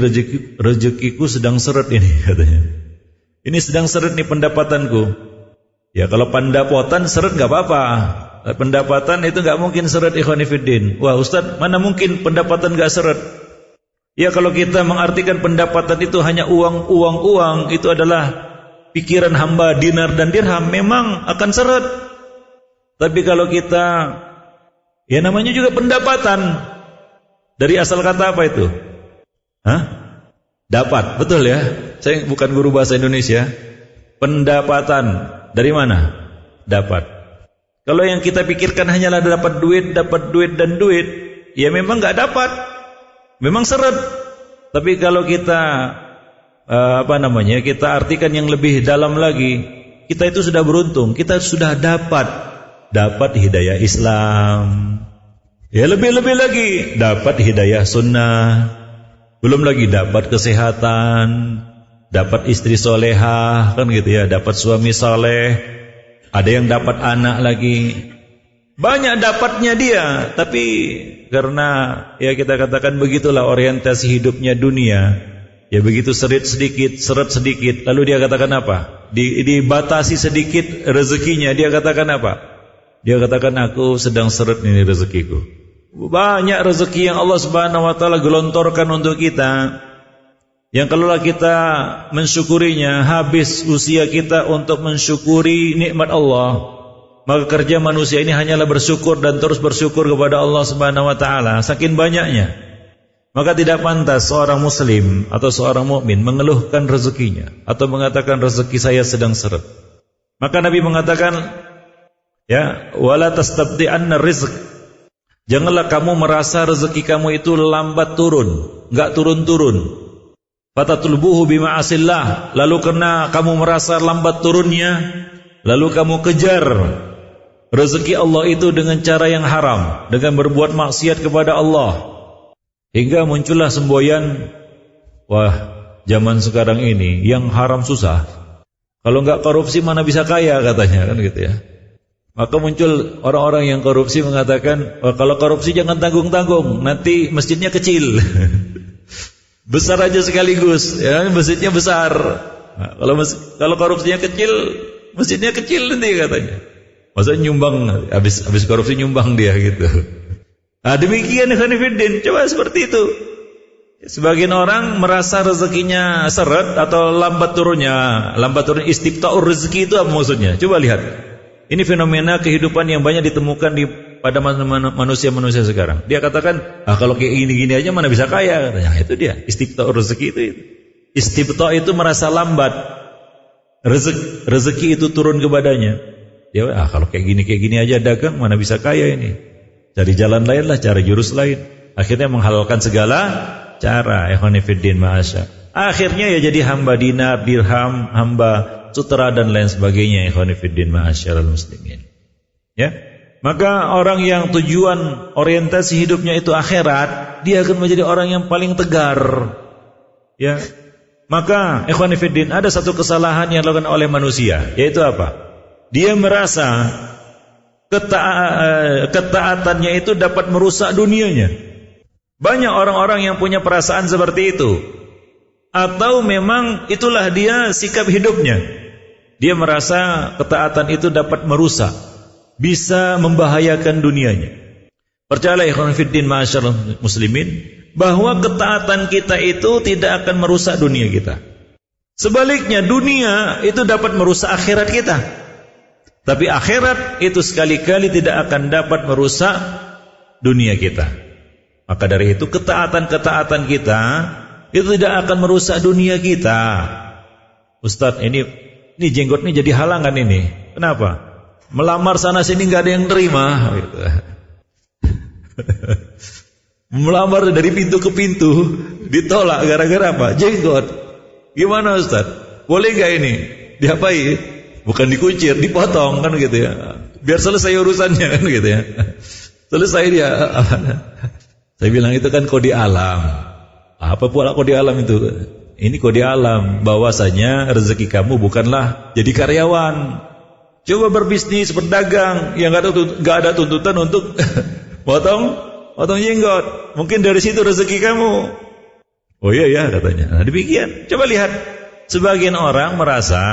rezekiku sedang seret ini, katanya. Ini sedang seret nih pendapatanku. Ya, kalau pendapatan seret enggak apa-apa. Pendapatan itu enggak mungkin seret, ikhwani fiddin. Wah, Ustaz, mana mungkin pendapatan enggak seret? Ya, kalau kita mengartikan pendapatan itu hanya uang, itu adalah pikiran hamba dinar dan dirham, memang akan seret. Tapi kalau kita, ya namanya juga pendapatan. Dari asal kata apa itu? Dapat, betul ya. Saya bukan guru bahasa Indonesia. Pendapatan, dari mana? Dapat. Kalau yang kita pikirkan hanyalah dapat duit, dan duit, ya memang gak dapat. Memang seret. Tapi kalau kita kita artikan yang lebih dalam lagi, kita itu sudah beruntung, kita sudah dapat Dapat hidayah Islam. Ya lebih-lebih lagi dapat hidayah sunnah. Belum lagi dapat kesehatan, dapat istri solehah, kan gitu ya, dapat suami soleh, ada yang dapat anak lagi. Banyak dapatnya dia, tapi karena ya kita katakan begitulah orientasi hidupnya dunia. Ya begitu seret sedikit, lalu dia katakan apa? Dibatasi sedikit rezekinya, dia katakan apa? Dia katakan aku sedang seret ini rezekiku. Banyak rezeki yang Allah Subhanahu wa taala gelontorkan untuk kita. Yang kalau kita mensyukurinya, habis usia kita untuk mensyukuri nikmat Allah. Maka kerja manusia ini hanyalah bersyukur dan terus bersyukur kepada Allah Subhanahu wa taala, saking banyaknya. Maka tidak pantas seorang muslim atau seorang mukmin mengeluhkan rezekinya atau mengatakan rezeki saya sedang seret. Maka Nabi mengatakan, ya, wala tastabdi'anna rizq. Janganlah kamu merasa rezeki kamu itu lambat turun, enggak turun-turun. Fatatlubuhu bima'asillah, lalu karena kamu merasa lambat turunnya, lalu kamu kejar rezeki Allah itu dengan cara yang haram, dengan berbuat maksiat kepada Allah. Hingga muncullah semboyan, wah, zaman sekarang ini yang haram susah. Kalau enggak korupsi mana bisa kaya katanya, kan gitu ya. Maka muncul orang-orang yang korupsi mengatakan, oh, kalau korupsi jangan tanggung-tanggung, nanti masjidnya kecil. Besar aja sekaligus, ya, masjidnya besar. Nah, kalau korupsinya kecil, masjidnya kecil nanti katanya. Maksudnya nyumbang, habis korupsi nyumbang dia gitu. Nah, demikian Khonifuddin, coba seperti itu. Sebagian orang merasa rezekinya seret atau lambat turun istibta'ur rezeki itu apa maksudnya? Coba lihat. Ini fenomena kehidupan yang banyak ditemukan pada manusia-manusia sekarang. Dia katakan, kalau kayak gini-gini aja mana bisa kaya katanya. Itu dia, istibta'ur rezeki itu. Istibta' itu merasa lambat. Rezeki itu turun kepadanya. Dia, kalau kayak gini aja dagang mana bisa kaya ini. Cari jalan lain lah, cari jurus lain. Akhirnya menghalalkan segala cara. Ikhwanifiddin ma'asya. Akhirnya ya jadi hamba dinar, dirham, hamba sutra dan lain sebagainya. Ikhwanifiddin ma'asyiral muslimin. Ya. Maka orang yang tujuan orientasi hidupnya itu akhirat, dia akan menjadi orang yang paling tegar. Ya. Maka ikhwanifiddin, ada satu kesalahan yang dilakukan oleh manusia, yaitu apa? Dia merasa ketaatannya itu dapat merusak dunianya. Banyak orang-orang yang punya perasaan seperti itu. Atau memang itulah dia sikap hidupnya. Dia merasa ketaatan itu dapat merusak, bisa membahayakan dunianya. Percayalah ikhwan fiddin ma'asyarul muslimin, bahwa ketaatan kita itu tidak akan merusak dunia kita. Sebaliknya, dunia itu dapat merusak akhirat kita. Tapi akhirat itu sekali-kali tidak akan dapat merusak dunia kita. Maka dari itu ketaatan-ketaatan kita itu tidak akan merusak dunia kita. Ustadz, ini jenggot ini jadi halangan ini. Kenapa? Melamar sana sini nggak ada yang terima. Gitu. Melamar dari pintu ke pintu ditolak gara-gara apa? Jenggot. Gimana Ustadz? Boleh nggak ini? Diapai? Bukan dikuncir, dipotong kan gitu ya. Biar selesai urusannya kan gitu ya. Selesai dia. Saya bilang itu kan kode alam. Apa pula kode alam itu? Ini kode alam bahwasanya rezeki kamu bukanlah jadi karyawan. Coba berbisnis, berdagang yang enggak ada tuntutan untuk potong jenggot. Mungkin dari situ rezeki kamu. Oh iya ya katanya. Nah, demikian. Coba lihat, sebagian orang merasa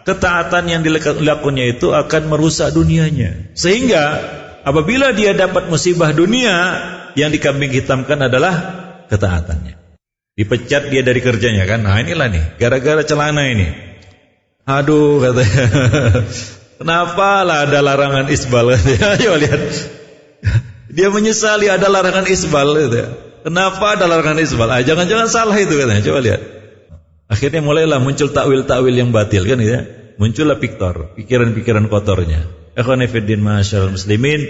ketaatan yang dilakukannya itu akan merusak dunianya. Sehingga apabila dia dapat musibah dunia, yang dikambing hitamkan adalah ketaatannya. Dipecat dia dari kerjanya kan. Nah inilah nih, gara-gara celana ini. Aduh katanya. Kenapa lah ada larangan isbal katanya. Coba lihat. Dia menyesali ada larangan isbal katanya. Kenapa ada larangan isbal? Jangan-jangan salah itu katanya. Coba lihat. Akhirnya mulailah muncul takwil-takwil yang batil kan ya. Muncullah pikiran-pikiran kotornya. Ikhwani fiddin ma'asyarul muslimin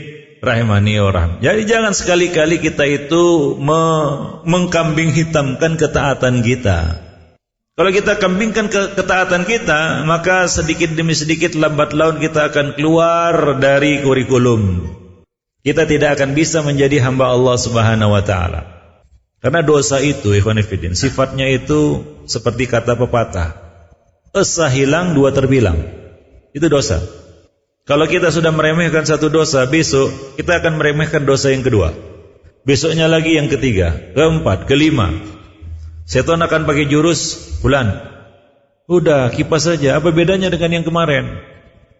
rahimani wa rahim. Jadi jangan sekali-kali kita itu mengkambing hitamkan ketaatan kita. Kalau kita kambingkan ketaatan kita, maka sedikit demi sedikit lambat laun kita akan keluar dari kurikulum. Kita tidak akan bisa menjadi hamba Allah Subhanahu wa taala. Karena dosa itu, ikhwan fillah, sifatnya itu seperti kata pepatah. Esa hilang, dua terbilang. Itu dosa. Kalau kita sudah meremehkan satu dosa, besok kita akan meremehkan dosa yang kedua. Besoknya lagi yang ketiga, keempat, kelima. Setan akan pakai jurus fulan. Udah, kipas saja. Apa bedanya dengan yang kemarin?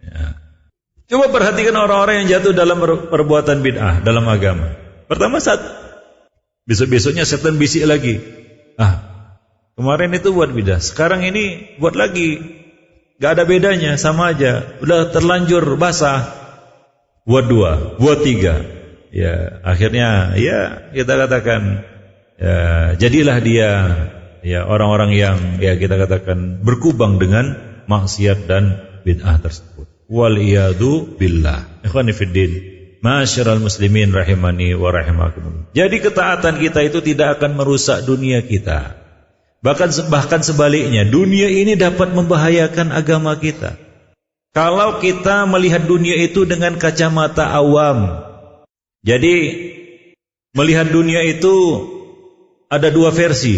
Ya. Coba perhatikan orang-orang yang jatuh dalam perbuatan bid'ah dalam agama. Pertama saat besok-besoknya setan bisik lagi. Kemarin itu buat bid'ah, sekarang ini buat lagi. Gak ada bedanya, sama aja. Udah terlanjur basah. Buat dua, buat tiga. Ya, akhirnya ya kita katakan, ya, jadilah dia ya orang-orang yang ya kita katakan berkubang dengan maksiat dan bid'ah tersebut. Wal iyadu billah. Ikhwani fiddin, ma'asyiral muslimin rahimani wa rahimakumullah. Jadi ketaatan kita itu tidak akan merusak dunia kita. Bahkan sebaliknya, dunia ini dapat membahayakan agama kita. Kalau kita melihat dunia itu dengan kacamata awam. Jadi melihat dunia itu ada dua versi.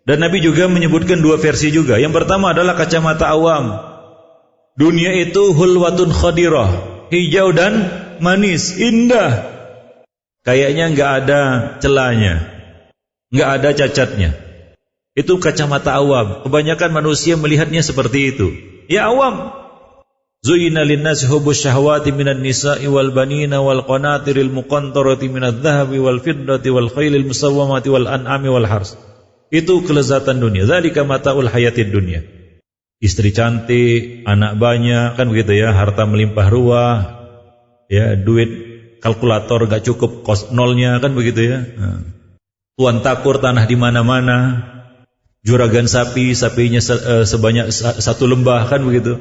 Dan Nabi juga menyebutkan dua versi juga. Yang pertama adalah kacamata awam. Dunia itu hulwatun khadirah, hijau dan manis, indah. Kayaknya enggak ada celahnya, enggak ada cacatnya. Itu kacamata awam. Kebanyakan manusia melihatnya seperti itu. Ya awam. Zuyyina lin-nasi hubbus syahawati minan nisa'i wal banina wal qanatiril muqantarati minadh dhahabi wal fiddati wal khailil musawwamati wal an'ami wal hars. Itu kelezatan dunia. Dzalika mataul hayatid dunya. Istri cantik, anak banyak, kan begitu ya, harta melimpah ruah. Ya, duit kalkulator gak cukup kos nolnya, kan begitu ya. Tuan takur tanah di mana-mana. Juragan sapi, sapinya sebanyak satu lembah, kan begitu.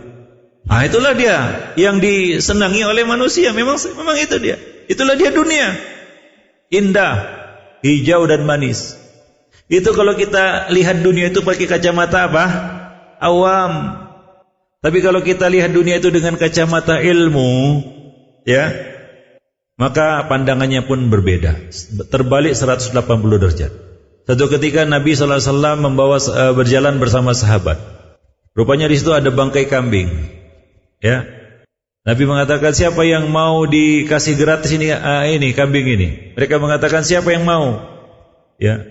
Itulah dia yang disenangi oleh manusia. Memang itu dia. Itulah dia dunia. Indah, hijau dan manis. Itu kalau kita lihat dunia itu pakai kacamata apa? Awam. Tapi kalau kita lihat dunia itu dengan kacamata ilmu, ya, maka pandangannya pun berbeda. Terbalik 180 derajat. Satu ketika Nabi SAW berjalan bersama sahabat. Rupanya di situ ada bangkai kambing. Ya, Nabi mengatakan, siapa yang mau dikasih gratis ini kambing ini? Mereka mengatakan, siapa yang mau? Ya,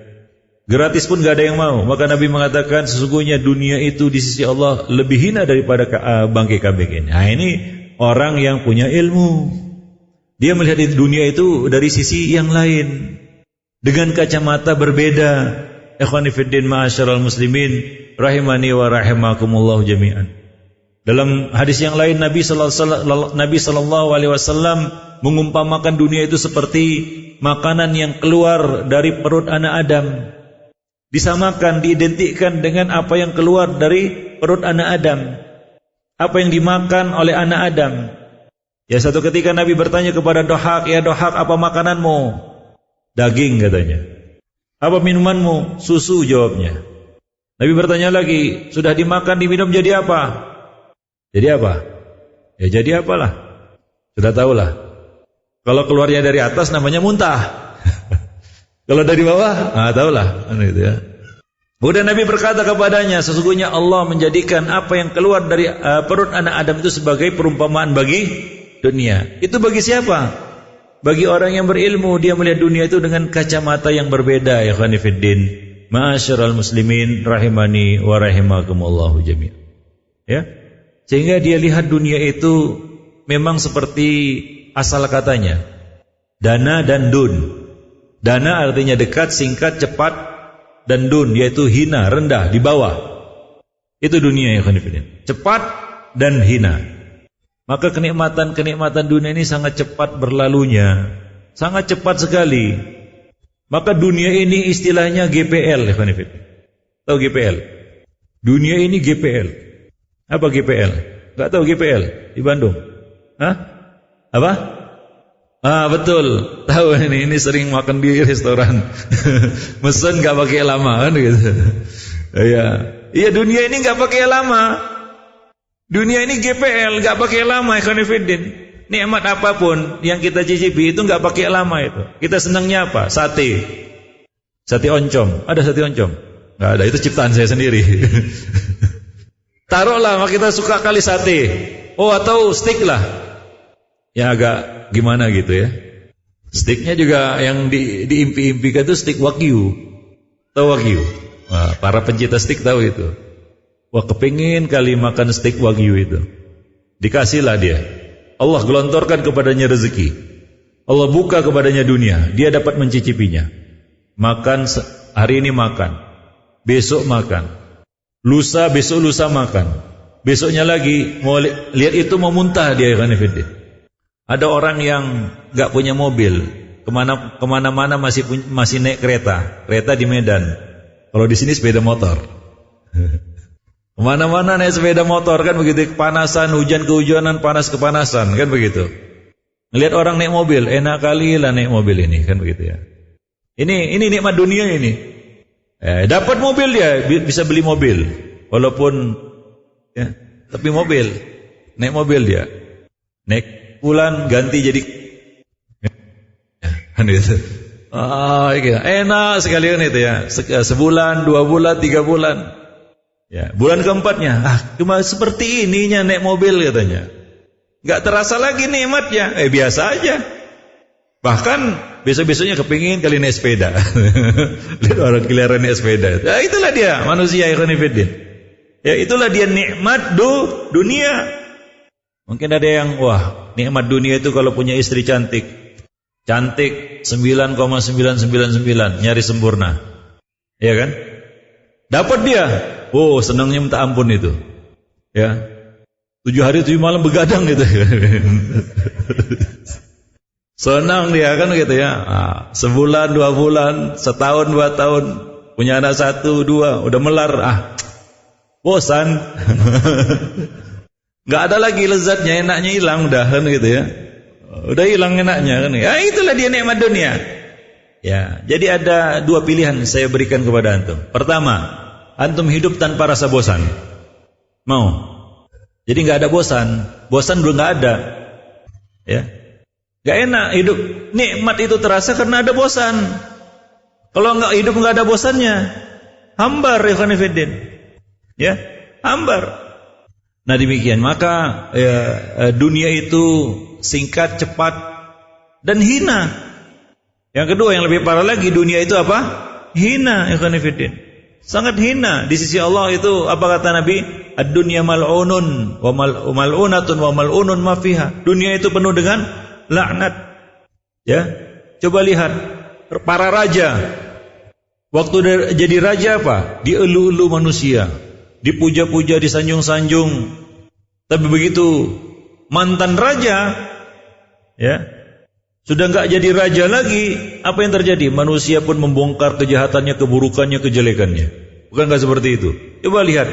gratis pun gak ada yang mau. Maka Nabi mengatakan, sesungguhnya dunia itu di sisi Allah lebih hina daripada bangkai kambing ini. Ini orang yang punya ilmu. Dia melihat dunia itu dari sisi yang lain, dengan kacamata berbeda. Ikhwani fiddin ma'asyiral muslimin rahimani wa rahimakumullah jami'an. Dalam hadis yang lain Nabi sallallahu alaihi wasallam mengumpamakan dunia itu seperti makanan yang keluar dari perut anak Adam. Disamakan, diidentikan dengan apa yang keluar dari perut anak Adam. Apa yang dimakan oleh anak Adam. Ya, satu ketika Nabi bertanya kepada Dohak, ya Dohak, apa makananmu? Daging, katanya. Apa minumanmu? Susu, jawabnya. Nabi bertanya lagi, sudah dimakan, diminum jadi apa? Jadi apa? Ya jadi apalah. Sudah tahulah. Kalau keluarnya dari atas namanya muntah. Kalau dari bawah, tahulah. Gitu ya. Kemudian Nabi berkata kepadanya, sesungguhnya Allah menjadikan apa yang keluar dari perut anak Adam itu sebagai perumpamaan bagi dunia. Itu bagi siapa? Bagi orang yang berilmu. Dia melihat dunia itu dengan kacamata yang berbeda. Ya khani fiddin, ma'asyiral muslimin rahimani wa rahimakumullahu jami'an. Ya. Sehingga dia lihat dunia itu memang seperti asal katanya, dana dan dun. Dana artinya dekat, singkat, cepat, dan dun yaitu hina, rendah, di bawah. Itu dunia ya khonifidin. Cepat dan hina. Maka kenikmatan dunia ini sangat cepat berlalunya, sangat cepat sekali. Maka dunia ini istilahnya GPL ya khonifidin. Tahu GPL? Dunia ini GPL. Apa GPL? Gak tahu GPL di Bandung? Apa? Betul. Tahu ini sering makan di restoran. Mesen gak pakai lama kan gitu. Ya. Iya, dunia ini nggak pakai lama. Dunia ini GPL, nggak pakai lama, ikhwan fillah. Nikmat apapun yang kita cicipi itu nggak pakai lama itu. Kita senangnya apa? Sate. Sate oncom. Ada sate oncom? Nggak ada, itu ciptaan saya sendiri. Taruhlah kita suka kali sate. Oh, atau steak lah. Ya agak gimana gitu ya. Steaknya juga yang diimpi-impikan itu steak wagyu. Tahu wagyu? Wah, para pencinta steak tahu itu. Wah, kepingin kali makan steak wagyu itu. Dikasihlah dia. Allah gelontorkan kepadanya rezeki. Allah buka kepadanya dunia. Dia dapat mencicipinya. Makan hari ini makan. Besok makan. Besok lusa makan. Besoknya lagi mau lihat itu mau muntah dia kan. Ada orang yang nggak punya mobil, kemana-mana masih naik kereta di Medan. Kalau di sini sepeda motor. Kemana-mana naik sepeda motor kan begitu, kepanasan, hujan kehujanan, panas kepanasan kan begitu. Ngelihat orang naik mobil, enak kali lah naik mobil ini kan begitu ya. Ini nikmat dunia ini. Dapat mobil dia bisa beli mobil, walaupun ya, tapi mobil, naik mobil dia, naik bulan ganti jadi, kan gitu. Enak sekali kan itu ya. Sebulan, 2 bulan, 3 bulan. Ya, bulan keempatnya, cuma seperti ininya naik mobil katanya. Enggak terasa lagi nikmatnya. Biasa aja. Bahkan besok-besoknya kepingin kali naik sepeda. Lihat orang keliaran naik sepeda. Ya, itulah dia manusia ikhwan fillah. Ya, itulah dia nikmat dunia. Mungkin ada yang nikmat dunia itu kalau punya istri cantik 9,9999 nyari sempurna. Iya kan? Dapat dia. Senangnya minta ampun itu. Ya. 7 hari 7 malam begadang gitu. Senang dia kan gitu ya. Sebulan, 2 bulan, setahun, 2 tahun, punya anak 1, 2, udah melar. Bosan. Gak ada lagi lezatnya, enaknya hilang udah kan gitu ya. Udah hilang enaknya kan. Ya, itulah dia nikmat dunia. Ya, jadi ada 2 pilihan saya berikan kepada antum. Pertama, antum hidup tanpa rasa bosan. Mau? Jadi nggak ada bosan. Bosan belum nggak ada. Ya, nggak enak hidup. Nikmat itu terasa karena ada bosan. Kalau nggak hidup nggak ada bosannya, hambar ya khonifidin. Ya, hambar. Nah demikian. Maka dunia itu singkat, cepat, dan hina. Yang kedua yang lebih parah lagi, dunia itu apa? Hina ya khonifidin. Sangat hina di sisi Allah itu. Apa kata Nabi? Ad-dunya mal'unun wa mal'unatun wa mal'unun ma fiha. Dunia itu penuh dengan laknat. Ya. Coba lihat para raja. Waktu jadi raja apa? Dielu-elu manusia, dipuja-puja, disanjung-sanjung. Tapi begitu mantan raja, ya, sudah enggak jadi raja lagi, apa yang terjadi? Manusia pun membongkar kejahatannya, keburukannya, kejelekannya. Bukan enggak seperti itu? Coba lihat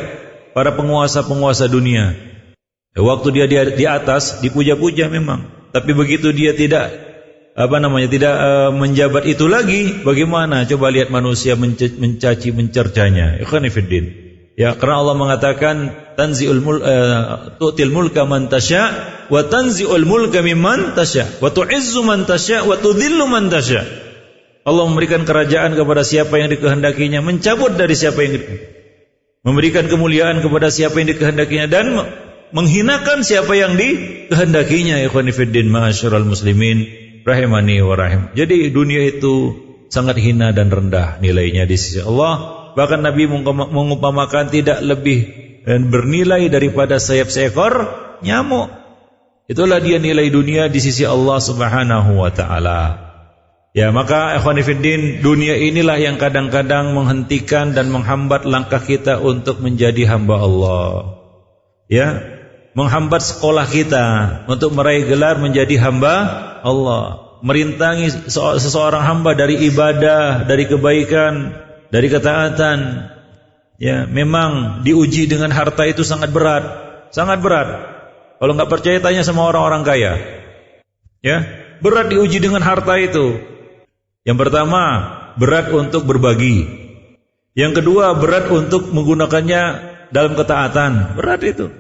para penguasa-penguasa dunia. Waktu dia di atas dipuja-puja memang, tapi begitu dia tidak menjabat itu lagi, bagaimana? Coba lihat manusia mencaci mencercanya. Ikhwani fiddin. Ya, karena Allah mengatakan tu'til mulka man tasya wa tanzi'ul mulka mimman tasya wa tu'izzu man tasya wa tudhillu man tasya. Allah memberikan kerajaan kepada siapa yang dikehendakinya, mencabut dari siapa yang memberikan kemuliaan kepada siapa yang dikehendakinya, dan menghinakan siapa yang dikehendakinya. Ikhwani fiddin, ma'asyiral muslimin rahimani wa rahim. Jadi dunia itu sangat hina dan rendah nilainya di sisi Allah. Bahkan Nabi mengumpamakan tidak lebih bernilai daripada sayap seekor nyamuk. Itulah dia nilai dunia di sisi Allah Subhanahu wa taala. Ya, maka ikhwani fiddin, dunia inilah yang kadang-kadang menghentikan dan menghambat langkah kita untuk menjadi hamba Allah. Ya, menghambat sekolah kita untuk meraih gelar menjadi hamba Allah. Merintangi seseorang hamba dari ibadah, dari kebaikan, dari ketaatan. Ya, memang diuji dengan harta itu sangat berat, sangat berat. Kalau nggak percaya tanya sama orang-orang kaya. Ya, berat diuji dengan harta itu. Yang pertama, berat untuk berbagi. Yang kedua, berat untuk menggunakannya dalam ketaatan. Berat itu.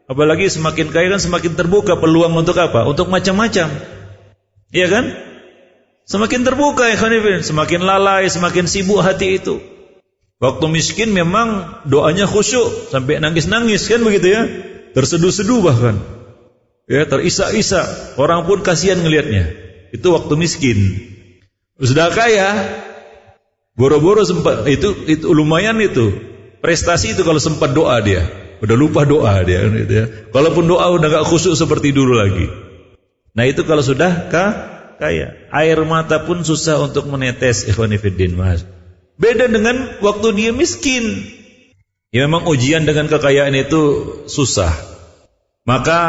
Apalagi semakin kaya kan semakin terbuka peluang untuk apa? Untuk macam-macam. Iya kan? Semakin terbuka, semakin lalai, semakin sibuk hati itu. Waktu miskin memang doanya khusyuk, sampai nangis-nangis kan begitu ya. Terseduh-seduh bahkan. Ya, terisak-isak. Orang pun kasihan ngelihatnya. Itu waktu miskin. Sudah kaya, boro-boro sempat itu lumayan itu. Prestasi itu kalau sempat doa dia. Udah lupa doa dia gitu ya. Kalaupun doa udah gak khusyuk seperti dulu lagi. Nah itu kalau sudah kaya. Air mata pun susah untuk menetes, ikhwani fiddin, Mas. Beda dengan waktu dia miskin. Ya memang ujian dengan kekayaan itu susah. Maka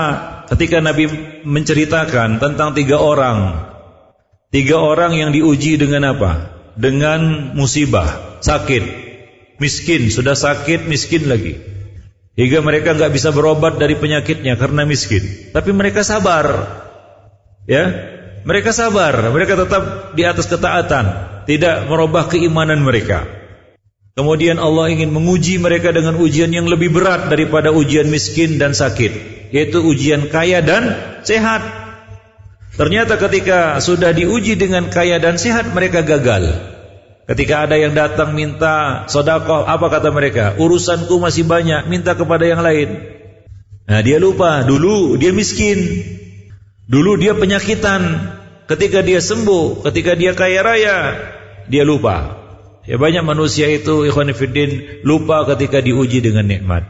ketika Nabi menceritakan tentang 3 orang. 3 orang yang diuji dengan apa? Dengan musibah, sakit, miskin, sudah sakit, miskin lagi. Hingga mereka enggak bisa berobat dari penyakitnya karena miskin. Tapi mereka sabar. Ya, mereka sabar, mereka tetap di atas ketaatan, tidak merubah keimanan mereka. Kemudian Allah ingin menguji mereka dengan ujian yang lebih berat daripada ujian miskin dan sakit, yaitu ujian kaya dan sehat. Ternyata ketika sudah diuji dengan kaya dan sehat, mereka gagal. Ketika ada yang datang minta sedekah, apa kata mereka? Urusanku masih banyak, minta kepada yang lain. Nah, dia lupa, dulu dia miskin. Dulu dia penyakitan. Ketika dia sembuh, ketika dia kaya raya, dia lupa. Ya banyak manusia itu, ikhwan fillah, lupa ketika diuji dengan nikmat.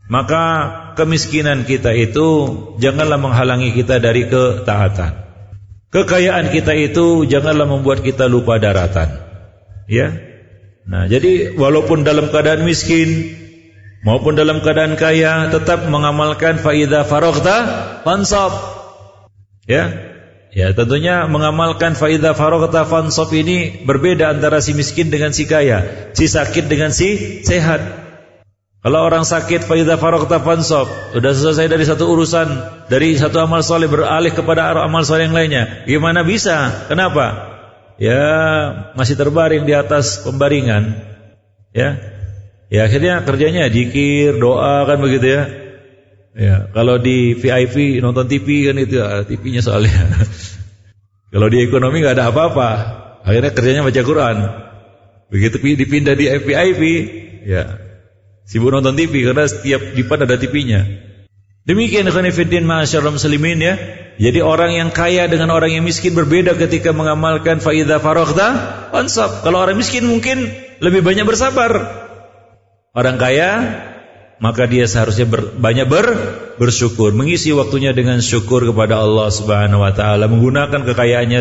Maka kemiskinan kita itu janganlah menghalangi kita dari ketaatan. Kekayaan kita itu janganlah membuat kita lupa daratan. Ya. Nah, jadi walaupun dalam keadaan miskin maupun dalam keadaan kaya, tetap mengamalkan fa idza faraghta fansab. Ya. Ya, tentunya mengamalkan fa idza faraghta fansab ini berbeda antara si miskin dengan si kaya, si sakit dengan si sehat. Kalau orang sakit fa idza faraghta fansab, sudah selesai dari satu urusan, dari satu amal saleh beralih kepada amal saleh yang lainnya. Gimana bisa? Kenapa? Ya masih terbaring di atas pembaringan. Ya. Ya akhirnya kerjanya zikir, doa kan begitu ya. Ya, kalau di VIP nonton TV kan itu TV-nya soalnya. Kalau di ekonomi enggak ada apa-apa. Akhirnya kerjanya baca Quran. Begitu dipindah di VIP, ya sibuk nonton TV karena setiap depan ada TV-nya. Demikian ikhwan fillah ma'asyiral muslimin ya. Jadi orang yang kaya dengan orang yang miskin berbeda ketika mengamalkan fa idza faraghta fansab. Kalau orang miskin mungkin lebih banyak bersabar. Orang kaya maka dia seharusnya banyak bersyukur, mengisi waktunya dengan syukur kepada Allah Subhanahu wa taala, menggunakan kekayaannya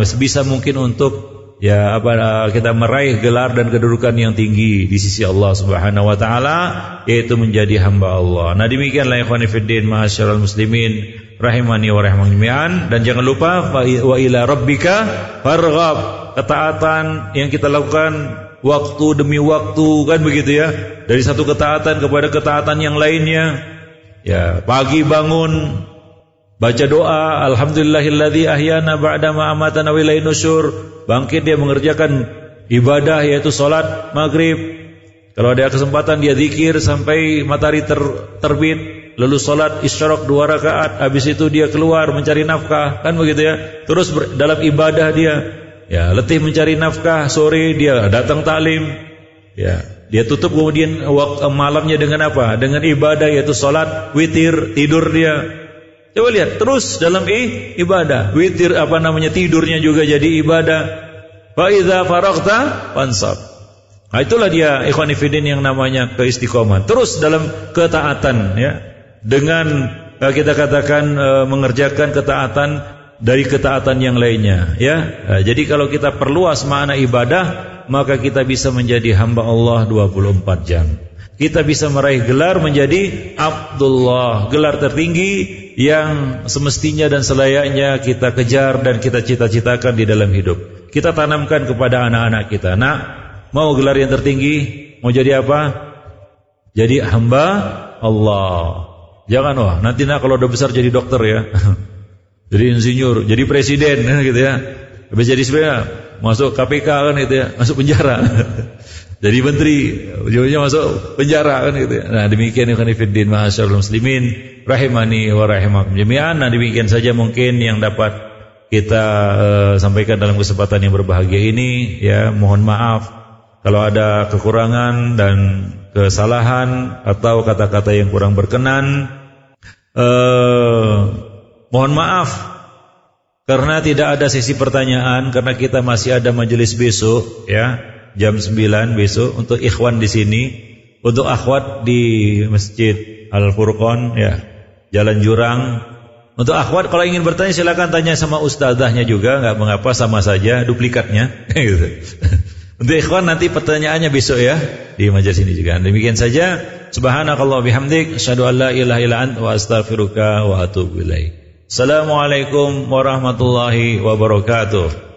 sebisa mungkin untuk kita meraih gelar dan kedudukan yang tinggi di sisi Allah Subhanahu wa taala, yaitu menjadi hamba Allah. Nah, demikianlah ikhwan fillah ma'asyiral muslimin rahimani wa rahimakumullah. Dan jangan lupa wa ila rabbika farghab. Ketaatan yang kita lakukan waktu demi waktu kan begitu ya. Dari satu ketaatan kepada ketaatan yang lainnya. Ya, pagi bangun baca doa, alhamdulillahilladzi ahyana ba'da ma amatana wa ilaihi nusyur. Bangkit dia mengerjakan ibadah yaitu salat maghrib. Kalau ada kesempatan dia zikir sampai matahari terbit, lalu salat isyraq 2 rakaat, habis itu dia keluar mencari nafkah, kan begitu ya. Terus dalam ibadah dia, ya letih mencari nafkah, sore dia datang taklim. Ya, dia tutup kemudian waktu malamnya dengan apa? Dengan ibadah yaitu salat witir, tidur dia. Coba lihat, terus dalam ibadah, witir tidurnya juga jadi ibadah. Fa idza faraghta fansab. Nah, itulah dia ikhwani fillah yang namanya keistiqomahan. Terus dalam ketaatan ya. Dengan kita katakan mengerjakan ketaatan dari ketaatan yang lainnya ya. Jadi kalau kita perluas makna ibadah, maka kita bisa menjadi hamba Allah 24 jam. Kita bisa meraih gelar menjadi Abdullah, gelar tertinggi yang semestinya dan selayaknya kita kejar dan kita cita-citakan di dalam hidup. Kita tanamkan kepada anak-anak kita. Nak, mau gelar yang tertinggi? Mau jadi apa? Jadi hamba Allah. Jangan nanti nak kalau udah besar jadi dokter ya. Jadi insinyur, jadi presiden gitu ya. Habis jadi sebenarnya masuk KPK kan gitu ya, masuk penjara. Jadi menteri, ujungnya masuk penjara kan gitu ya. Nah, demikian ikhwan fillah ma'asyiral muslimin rahimani wa rahimakum jami'an. Nah, demikian saja mungkin yang dapat kita sampaikan dalam kesempatan yang berbahagia ini ya. Mohon maaf kalau ada kekurangan dan kesalahan atau kata-kata yang kurang berkenan. Mohon maaf karena tidak ada sesi pertanyaan, karena kita masih ada majelis besok ya, jam 9 besok untuk ikhwan di sini, untuk akhwat di Masjid Al-Furqan ya, Jalan Jurang. Untuk akhwat kalau ingin bertanya silakan tanya sama ustazahnya juga, enggak mengapa, sama saja duplikatnya gitu. Untuk ikhwan nanti pertanyaannya besok ya di majelis ini juga. Demikian saja. Subhanakallah bihamdik, asyhadu an la ilaha illa anta wa astaghfiruka wa atubu ilaik. Assalamualaikum warahmatullahi wabarakatuh.